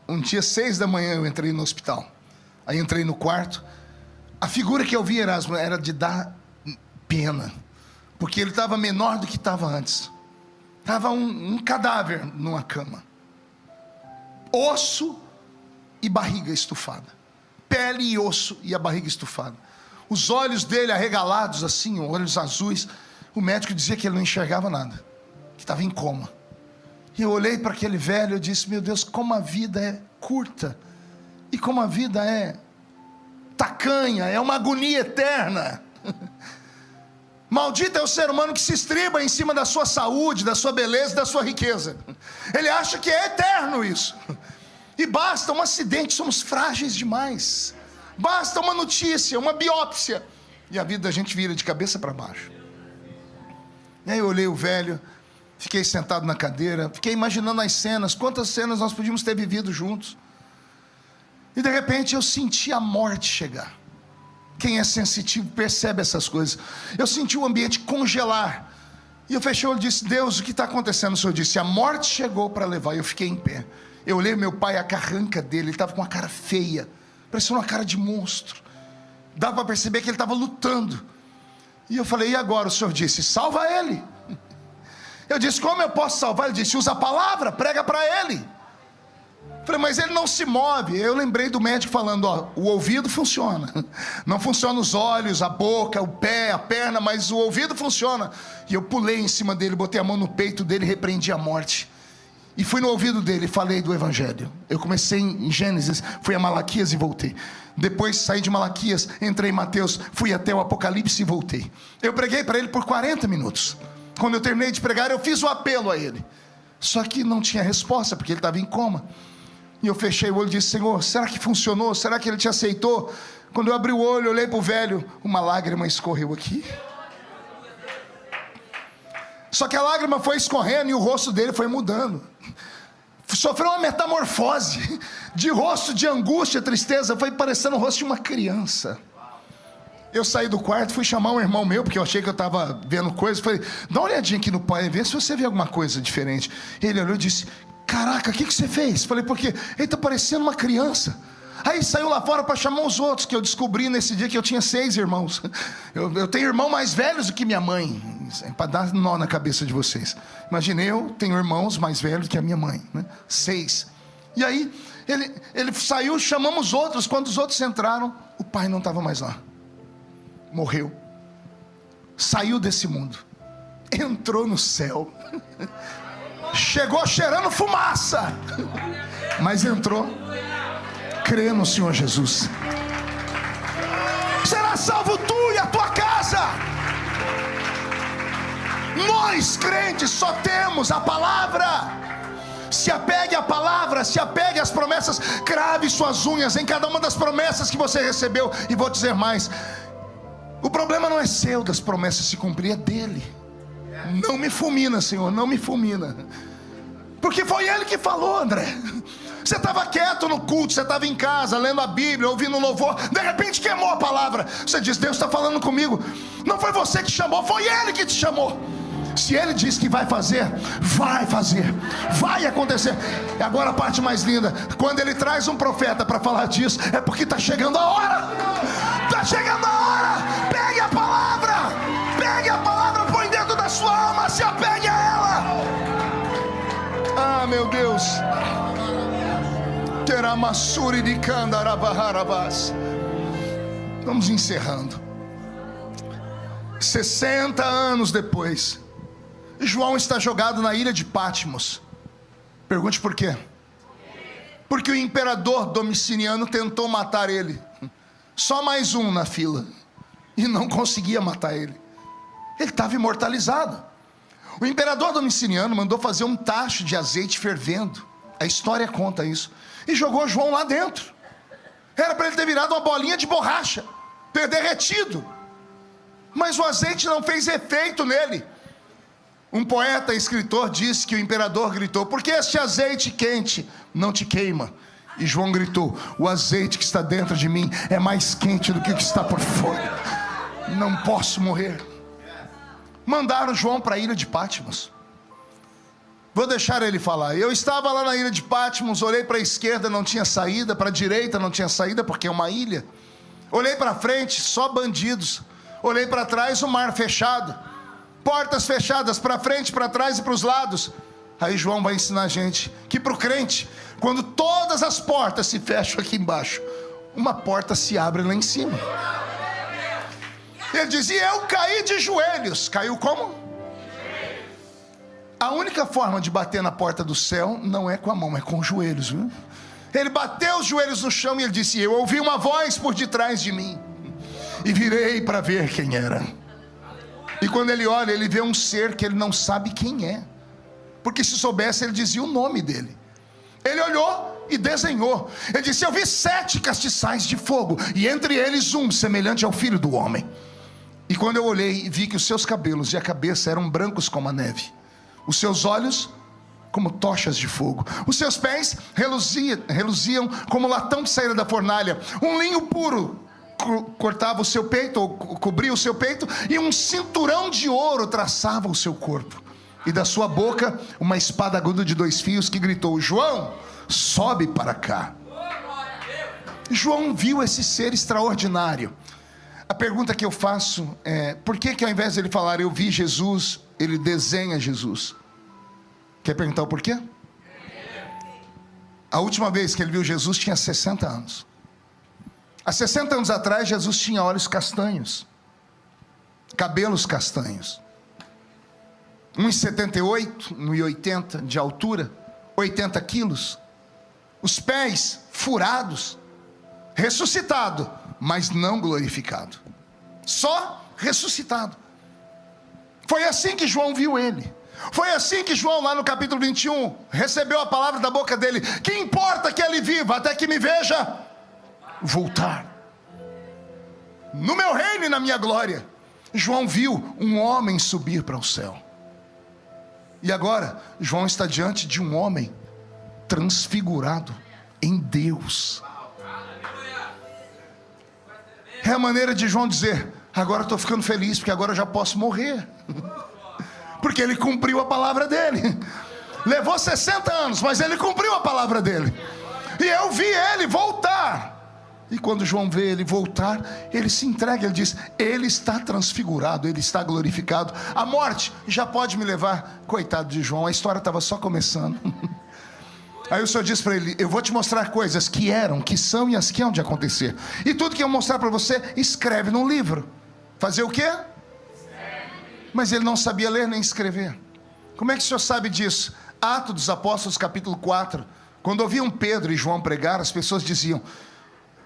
Um dia, 6 da manhã, eu entrei no hospital. Aí entrei no quarto. A figura que eu vi, Erasmo, era de dar pena. Porque ele estava menor do que estava antes. Estava um cadáver numa cama. Osso e barriga estufada. Pele e osso e a barriga estufada. Os olhos dele arregalados assim, olhos azuis. O médico dizia que ele não enxergava nada. Que estava em coma. E eu olhei para aquele velho e disse, meu Deus, como a vida é curta. E como a vida é tacanha, é uma agonia eterna. Maldito é o ser humano que se estriba em cima da sua saúde, da sua beleza, da sua riqueza. Ele acha que é eterno isso. E basta um acidente, somos frágeis demais. Basta uma notícia, uma biópsia, e a vida da gente vira de cabeça para baixo. E aí eu olhei o velho, fiquei sentado na cadeira, fiquei imaginando as cenas, quantas cenas nós podíamos ter vivido juntos. E de repente eu senti a morte chegar. Quem é sensitivo percebe essas coisas. Eu senti o ambiente congelar. E eu fechei o olho e disse, Deus, o que está acontecendo? O Senhor disse, a morte chegou para levar. E eu fiquei em pé. Eu olhei meu pai, a carranca dele, ele estava com uma cara feia, parecia uma cara de monstro. Dava para perceber que ele estava lutando. E eu falei, e agora? O Senhor disse, salva ele. Eu disse, como eu posso salvar? Ele disse, usa a palavra, prega para ele. Falei, mas ele não se move. Eu lembrei do médico falando, ó, o ouvido funciona. Não funciona os olhos, a boca, o pé, a perna, mas o ouvido funciona. E eu pulei em cima dele, botei a mão no peito dele e repreendi a morte. E fui no ouvido dele e falei do Evangelho. Eu comecei em Gênesis, fui a Malaquias e voltei. Depois saí de Malaquias, entrei em Mateus, fui até o Apocalipse e voltei. Eu preguei para ele por 40 minutos. Quando eu terminei de pregar, eu fiz o apelo a ele. Só que não tinha resposta, porque ele estava em coma. E eu fechei o olho e disse, Senhor, será que funcionou? Será que ele te aceitou? Quando eu abri o olho, olhei para o velho, uma lágrima escorreu aqui. Só que a lágrima foi escorrendo e o rosto dele foi mudando. Sofreu uma metamorfose. De rosto de angústia, tristeza, foi parecendo o rosto de uma criança. Eu saí do quarto, fui chamar um irmão meu, porque eu achei que eu estava vendo coisas. Falei, dá uma olhadinha aqui no pai, vê se você vê alguma coisa diferente. Ele olhou e disse, caraca, o que você fez? Falei, porque ele está parecendo uma criança. Aí saiu lá fora para chamar os outros, que eu descobri nesse dia que eu tinha 6 irmãos. Eu tenho irmãos mais velhos do que minha mãe, para dar nó na cabeça de vocês. Imagine, eu tenho irmãos mais velhos que a minha mãe, né? 6. E aí ele saiu, chamamos os outros. Quando os outros entraram, o pai não estava mais lá. Morreu. Saiu desse mundo. Entrou no céu. Chegou cheirando fumaça. Mas entrou. Crê no Senhor Jesus. Será salvo tu e a tua casa. Nós crentes só temos a palavra. Se apegue à palavra, se apegue às promessas. Crave suas unhas em cada uma das promessas que você recebeu. E vou dizer mais: o problema não é seu das promessas se cumprir, é dele. Não me fulmina, Senhor, não me fulmina. Porque foi Ele que falou, André. Você estava quieto no culto, você estava em casa, lendo a Bíblia, ouvindo louvor. De repente queimou a palavra. Você diz: Deus está falando comigo. Não foi você que chamou, foi Ele que te chamou. Se Ele diz que vai fazer, vai acontecer. E agora a parte mais linda: quando Ele traz um profeta para falar disso, é porque está chegando a hora. Está chegando a hora. Pegue a palavra, põe dentro da sua alma, se apegue a ela. Ah, meu Deus. Vamos encerrando. 60 anos depois, João está jogado na ilha de Patmos. Pergunte por quê? Porque o imperador Domiciano tentou matar ele. Só mais um na fila. E não conseguia matar ele. Ele estava imortalizado. O imperador Domiciano mandou fazer um tacho de azeite fervendo. A história conta isso. E jogou João lá dentro. Era para ele ter virado uma bolinha de borracha, ter derretido. Mas o azeite não fez efeito nele. Um poeta e escritor disse que o imperador gritou: por que este azeite quente não te queima? E João gritou: o azeite que está dentro de mim é mais quente do que o que está por fora. Não posso morrer. Mandaram João para a ilha de Patmos. Vou deixar ele falar. Eu estava lá na ilha de Patmos, olhei para a esquerda, não tinha saída, para a direita não tinha saída, porque é uma ilha. Olhei para frente, só bandidos. Olhei para trás, o mar fechado, portas fechadas para frente, para trás e para os lados. Aí João vai ensinar a gente que para o crente, quando todas as portas se fecham aqui embaixo, uma porta se abre lá em cima. Ele diz: e eu caí de joelhos. Caiu como? A única forma de bater na porta do céu não é com a mão, é com os joelhos, viu? Ele bateu os joelhos no chão e ele disse: eu ouvi uma voz por detrás de mim e virei para ver quem era. E quando ele olha, ele vê um ser que ele não sabe quem é, porque se soubesse ele dizia o nome dele. Ele olhou e desenhou. Ele disse: eu vi 7 castiçais de fogo, e entre eles um semelhante ao Filho do Homem. E quando eu olhei e vi que os seus cabelos e a cabeça eram brancos como a neve, os seus olhos como tochas de fogo, os seus pés reluziam como latão de saída da fornalha. Um linho puro cortava o seu peito, ou cobria o seu peito, e um cinturão de ouro traçava o seu corpo. E da sua boca uma espada aguda de 2 fios que gritou: João, sobe para cá. João viu esse ser extraordinário. A pergunta que eu faço é: por que ao invés de ele falar eu vi Jesus, ele desenha Jesus? Quer perguntar o porquê? A última vez que ele viu Jesus tinha 60 anos. Há 60 anos atrás, Jesus tinha olhos castanhos, cabelos castanhos, 1,78, 1,80 de altura, 80 quilos, os pés furados, ressuscitado, mas não glorificado, só ressuscitado. Foi assim que João viu ele. Foi assim que João, lá no capítulo 21, recebeu a palavra da boca dele: que importa que ele viva até que me veja voltar no meu reino e na minha glória. João viu um homem subir para o céu. E agora João está diante de um homem transfigurado em Deus. É a maneira de João dizer: agora estou ficando feliz, porque agora eu já posso morrer. Porque ele cumpriu a palavra dele. Levou 60 anos, mas ele cumpriu a palavra dele. E eu vi ele voltar. E quando João vê ele voltar, ele se entrega, ele diz: ele está transfigurado, ele está glorificado. A morte já pode me levar. Coitado de João, a história estava só começando. Aí o Senhor diz para ele: eu vou te mostrar coisas que eram, que são e as que hão de acontecer. E tudo que eu mostrar para você, escreve num livro. Fazer o quê? Mas ele não sabia ler nem escrever. Como é que o Senhor sabe disso? Atos dos Apóstolos, capítulo 4. Quando ouviam Pedro e João pregar, as pessoas diziam: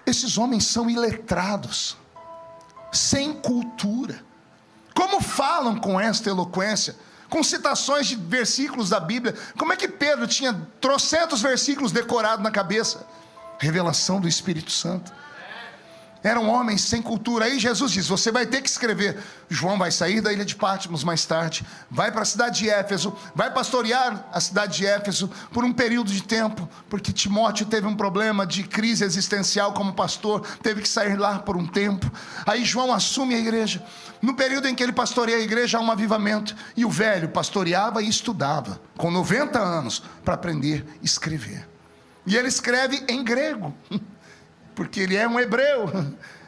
esses homens são iletrados, sem cultura. Como falam com esta eloquência? Com citações de versículos da Bíblia. Como é que Pedro tinha trocentos versículos decorados na cabeça? Revelação do Espírito Santo. Eram homens sem cultura. Aí Jesus diz: você vai ter que escrever. João vai sair da ilha de Patmos mais tarde, vai para a cidade de Éfeso, vai pastorear a cidade de Éfeso por um período de tempo, porque Timóteo teve um problema de crise existencial como pastor, teve que sair lá por um tempo. Aí João assume a igreja. No período em que ele pastoreia a igreja, há um avivamento, e o velho pastoreava e estudava com 90 anos para aprender a escrever. E ele escreve em grego, porque ele é um hebreu,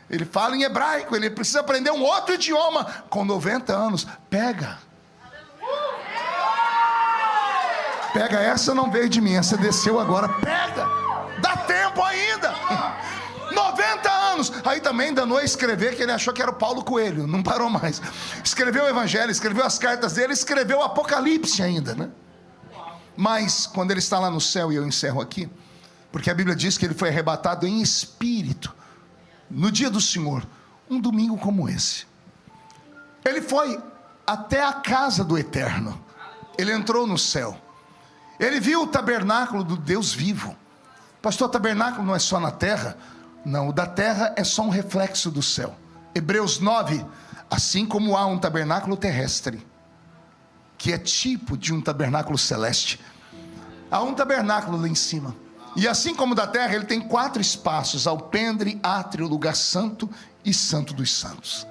ele fala em hebraico, ele precisa aprender um outro idioma. Com 90 anos, pega essa, não veio de mim, essa desceu agora, pega, dá tempo ainda. 90 anos, aí também danou a escrever, que ele achou que era o Paulo Coelho, não parou mais. Escreveu o Evangelho, escreveu as cartas dele, escreveu o Apocalipse ainda, né? Mas quando ele está lá no céu, e eu encerro aqui, porque a Bíblia diz que ele foi arrebatado em espírito, no dia do Senhor, um domingo como esse. Ele foi até a casa do Eterno, ele entrou no céu, ele viu o tabernáculo do Deus vivo. Pastor, o tabernáculo não é só na terra? Não, o da terra é só um reflexo do céu. Hebreus 9, assim como há um tabernáculo terrestre, que é tipo de um tabernáculo celeste, há um tabernáculo lá em cima. E assim como o da terra, ele tem 4 espaços: alpendre, átrio, lugar santo e santo dos santos.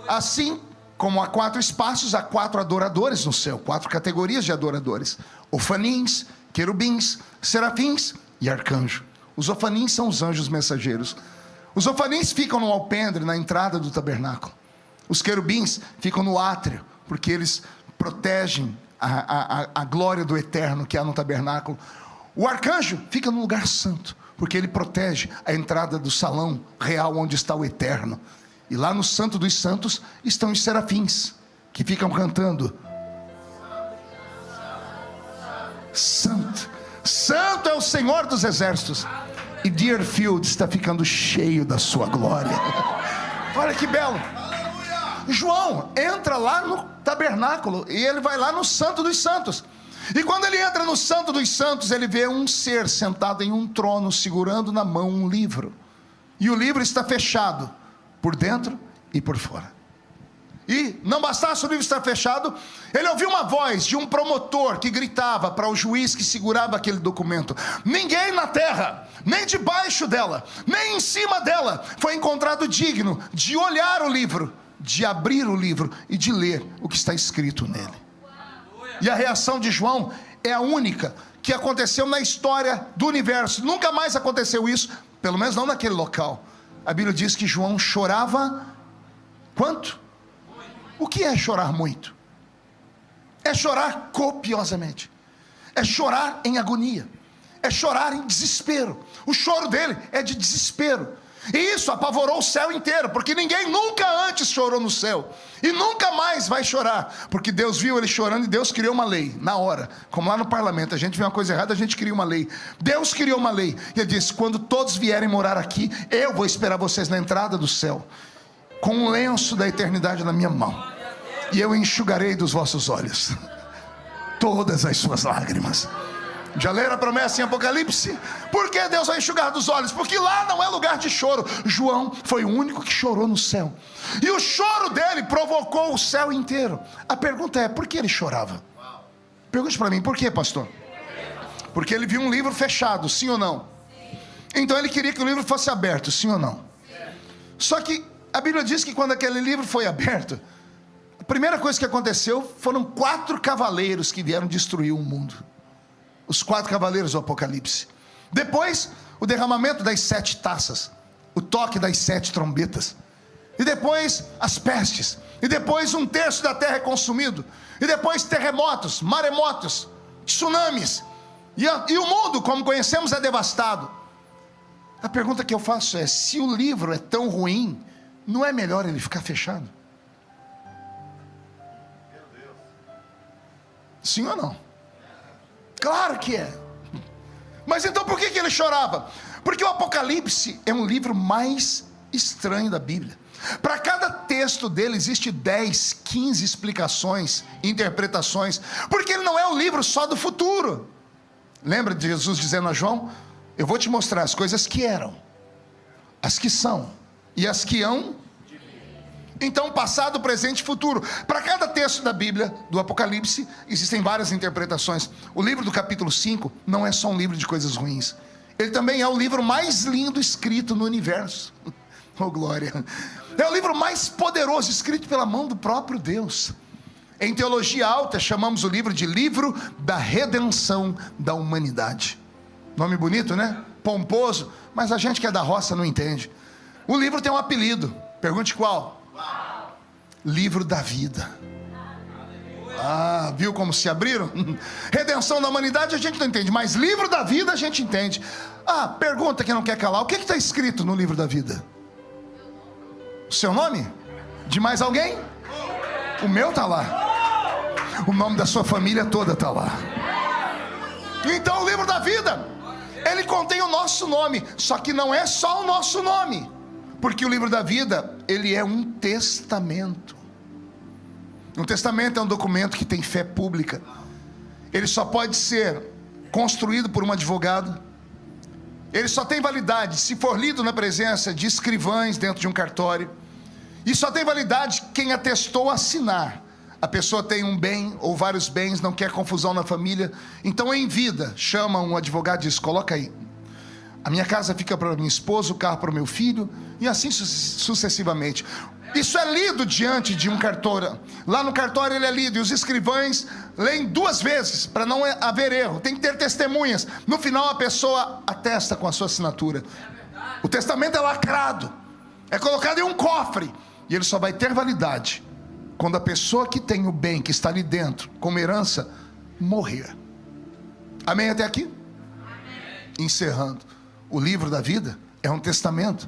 Assim como há 4 espaços, há 4 adoradores no céu, 4 categorias de adoradores: ofanins, querubins, serafins e arcanjo. Os ofanins são os anjos mensageiros. Os ofanins ficam no alpendre, na entrada do tabernáculo. Os querubins ficam no átrio, porque eles protegem a glória do eterno que há no tabernáculo. O arcanjo fica no lugar santo, porque ele protege a entrada do salão real onde está o eterno. E lá no santo dos santos estão os serafins, que ficam cantando: santo, santo é o Senhor dos exércitos. E Deerfield está ficando cheio da sua glória. Olha que belo. João entra lá no tabernáculo, e ele vai lá no santo dos santos. E quando ele entra no santo dos santos, ele vê um ser sentado em um trono, segurando na mão um livro. E o livro está fechado, por dentro e por fora. E não bastasse o livro estar fechado, ele ouviu uma voz de um promotor que gritava para o juiz que segurava aquele documento: ninguém na terra, nem debaixo dela, nem em cima dela, foi encontrado digno de olhar o livro, de abrir o livro e de ler o que está escrito nele. E a reação de João é a única que aconteceu na história do universo. Nunca mais aconteceu isso, pelo menos não naquele local. A Bíblia diz que João chorava quanto? O que é chorar muito? É chorar copiosamente, é chorar em agonia, é chorar em desespero. O choro dele é de desespero. E isso apavorou o céu inteiro, porque ninguém nunca antes chorou no céu, e nunca mais vai chorar, porque Deus viu ele chorando, e Deus criou uma lei, na hora, como lá no parlamento, a gente vê uma coisa errada, a gente cria uma lei. Deus criou uma lei, e ele disse: quando todos vierem morar aqui, eu vou esperar vocês na entrada do céu, com um lenço da eternidade na minha mão, e eu enxugarei dos vossos olhos todas as suas lágrimas. Já leram a promessa em Apocalipse? Por que Deus vai enxugar dos olhos? Porque lá não é lugar de choro. João foi o único que chorou no céu, e o choro dele provocou o céu inteiro. A pergunta é: por que ele chorava? Pergunte para mim: por que, pastor? Porque ele viu um livro fechado, sim ou não? Então ele queria que o livro fosse aberto, sim ou não? Só que a Bíblia diz que quando aquele livro foi aberto, a primeira coisa que aconteceu foram 4 cavaleiros que vieram destruir o mundo. Os 4 cavaleiros do Apocalipse. Depois, o derramamento das 7 taças, o toque das 7 trombetas, e depois as pestes, e depois 1/3 da terra é consumido, e depois terremotos, maremotos, tsunamis, E o mundo, como conhecemos, é devastado. A pergunta que eu faço é: se o livro é tão ruim, não é melhor ele ficar fechado? Sim ou não? Claro que é. Mas então por que ele chorava? Porque o Apocalipse é um livro mais estranho da Bíblia. Para cada texto dele existe 10, 15 explicações, interpretações, porque ele não é um livro só do futuro. Lembra de Jesus dizendo a João: eu vou te mostrar as coisas que eram, as que são e as que hão. Então, passado, presente e futuro. Para cada texto da Bíblia, do Apocalipse, existem várias interpretações. O livro do capítulo 5 não é só um livro de coisas ruins. Ele também é o livro mais lindo escrito no universo. Oh, glória! É o livro mais poderoso escrito pela mão do próprio Deus. Em teologia alta, chamamos o livro de livro da redenção da humanidade. Nome bonito, né? Pomposo, mas a gente que é da roça não entende. O livro tem um apelido. Pergunte qual? Livro da vida. Ah, viu como se abriram? Redenção da humanidade a gente não entende, mas livro da vida a gente entende. Ah, pergunta que não quer calar: o que está escrito no livro da vida? O seu nome? De mais alguém? O meu está lá. O nome da sua família toda está lá. Então o livro da vida, ele contém o nosso nome. Só que não é só o nosso nome, porque o livro da vida, ele é um testamento. Um testamento é um documento que tem fé pública. Ele só pode ser construído por um advogado. Ele só tem validade se for lido na presença de escrivães dentro de um cartório. E só tem validade quem atestou assinar. A pessoa tem um bem ou vários bens, não quer confusão na família, então em vida chama um advogado e diz: coloca aí, a minha casa fica para minha esposa, o carro para o meu filho, e assim sucessivamente. Isso é lido diante de um cartório. Lá no cartório ele é lido, e os escrivães leem 2 vezes, para não haver erro. Tem que ter testemunhas. No final a pessoa atesta com a sua assinatura. O testamento é lacrado, é colocado em um cofre, e ele só vai ter validade quando a pessoa que tem o bem, que está ali dentro como herança, morrer. Amém até aqui? Amém. Encerrando, o livro da vida é um testamento.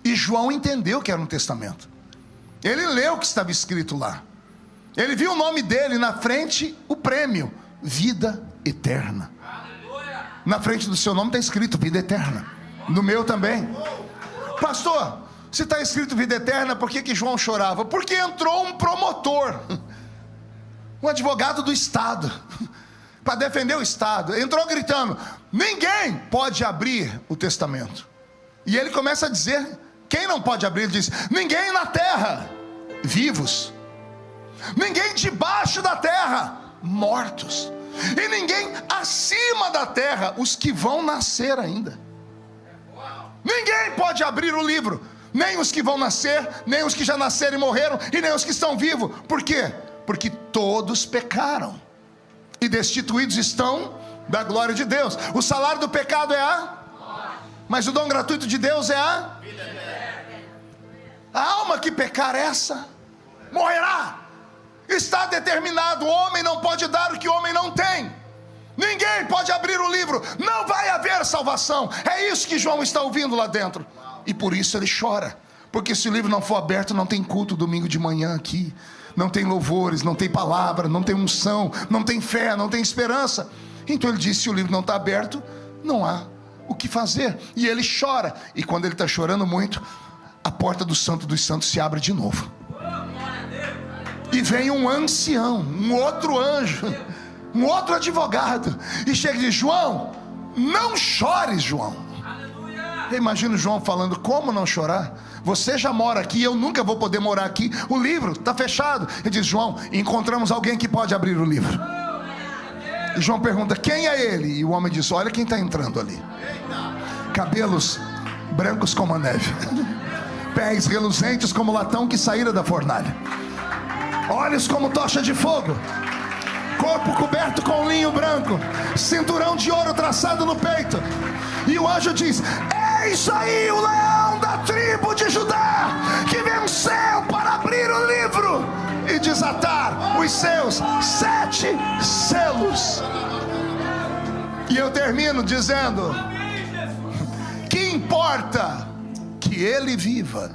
E João entendeu que era um testamento. Ele leu o que estava escrito lá. Ele viu o nome dele na frente, o prêmio: vida eterna. Na frente do seu nome está escrito vida eterna. No meu também. Pastor, se está escrito vida eterna, por que João chorava? Porque entrou um promotor, um advogado do Estado, para defender o Estado. Entrou gritando: ninguém pode abrir o testamento. E ele começa a dizer quem não pode abrir. Ele diz: ninguém na terra, vivos; ninguém debaixo da terra, mortos; e ninguém acima da terra, os que vão nascer ainda. Ninguém pode abrir o livro, nem os que vão nascer, nem os que já nasceram e morreram, e nem os que estão vivos. Por quê? Porque todos pecaram e destituídos estão da glória de Deus. O salário do pecado é a morte, mas o dom gratuito de Deus é a vida eterna. A alma que pecar essa morrerá. Está determinado. O homem não pode dar o que o homem não tem. Ninguém pode abrir o livro. Não vai haver salvação. É isso que João está ouvindo lá dentro. E por isso ele chora. Porque se o livro não for aberto, não tem culto domingo de manhã aqui. Não tem louvores, não tem palavra, não tem unção, não tem fé, não tem esperança. Então ele diz: se o livro não está aberto, não há o que fazer. E ele chora. E quando ele está chorando muito, a porta do Santo dos Santos se abre de novo. E vem um ancião, um outro anjo, um outro advogado, e chega e diz: João, não chores, João. Eu imagino João falando: como não chorar? Você já mora aqui, eu nunca vou poder morar aqui. O livro está fechado. Ele diz: João, encontramos alguém que pode abrir o livro. E João pergunta: quem é ele? E o homem diz: olha quem está entrando ali. Cabelos brancos como a neve, pés reluzentes como latão que saíra da fornalha, olhos como tocha de fogo, corpo coberto com linho branco, cinturão de ouro traçado no peito. E o anjo diz: eis aí o leão da tribo de Judá, que venceu para abrir o livro e desatar os seus 7 selos. E eu termino dizendo: que importa que ele viva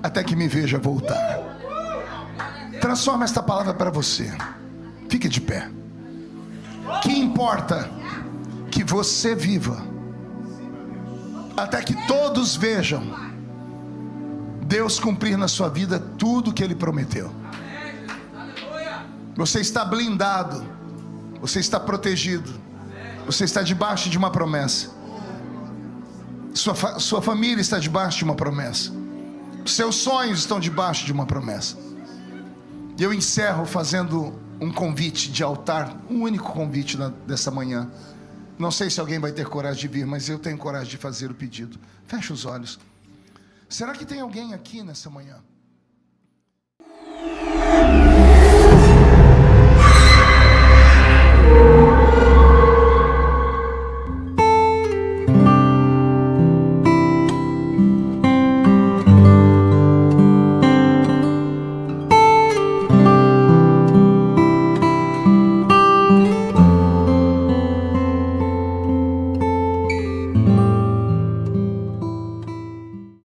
até que me veja voltar. Transforma esta palavra para você. Fique de pé. Que importa que você viva até que todos vejam Deus cumprir na sua vida tudo que Ele prometeu. Você está blindado, você está protegido, você está debaixo de uma promessa. Sua família está debaixo de uma promessa. Seus sonhos estão debaixo de uma promessa. E eu encerro fazendo um convite de altar, um único convite dessa manhã. Não sei se alguém vai ter coragem de vir, mas eu tenho coragem de fazer o pedido. Feche os olhos. Será que tem alguém aqui nessa manhã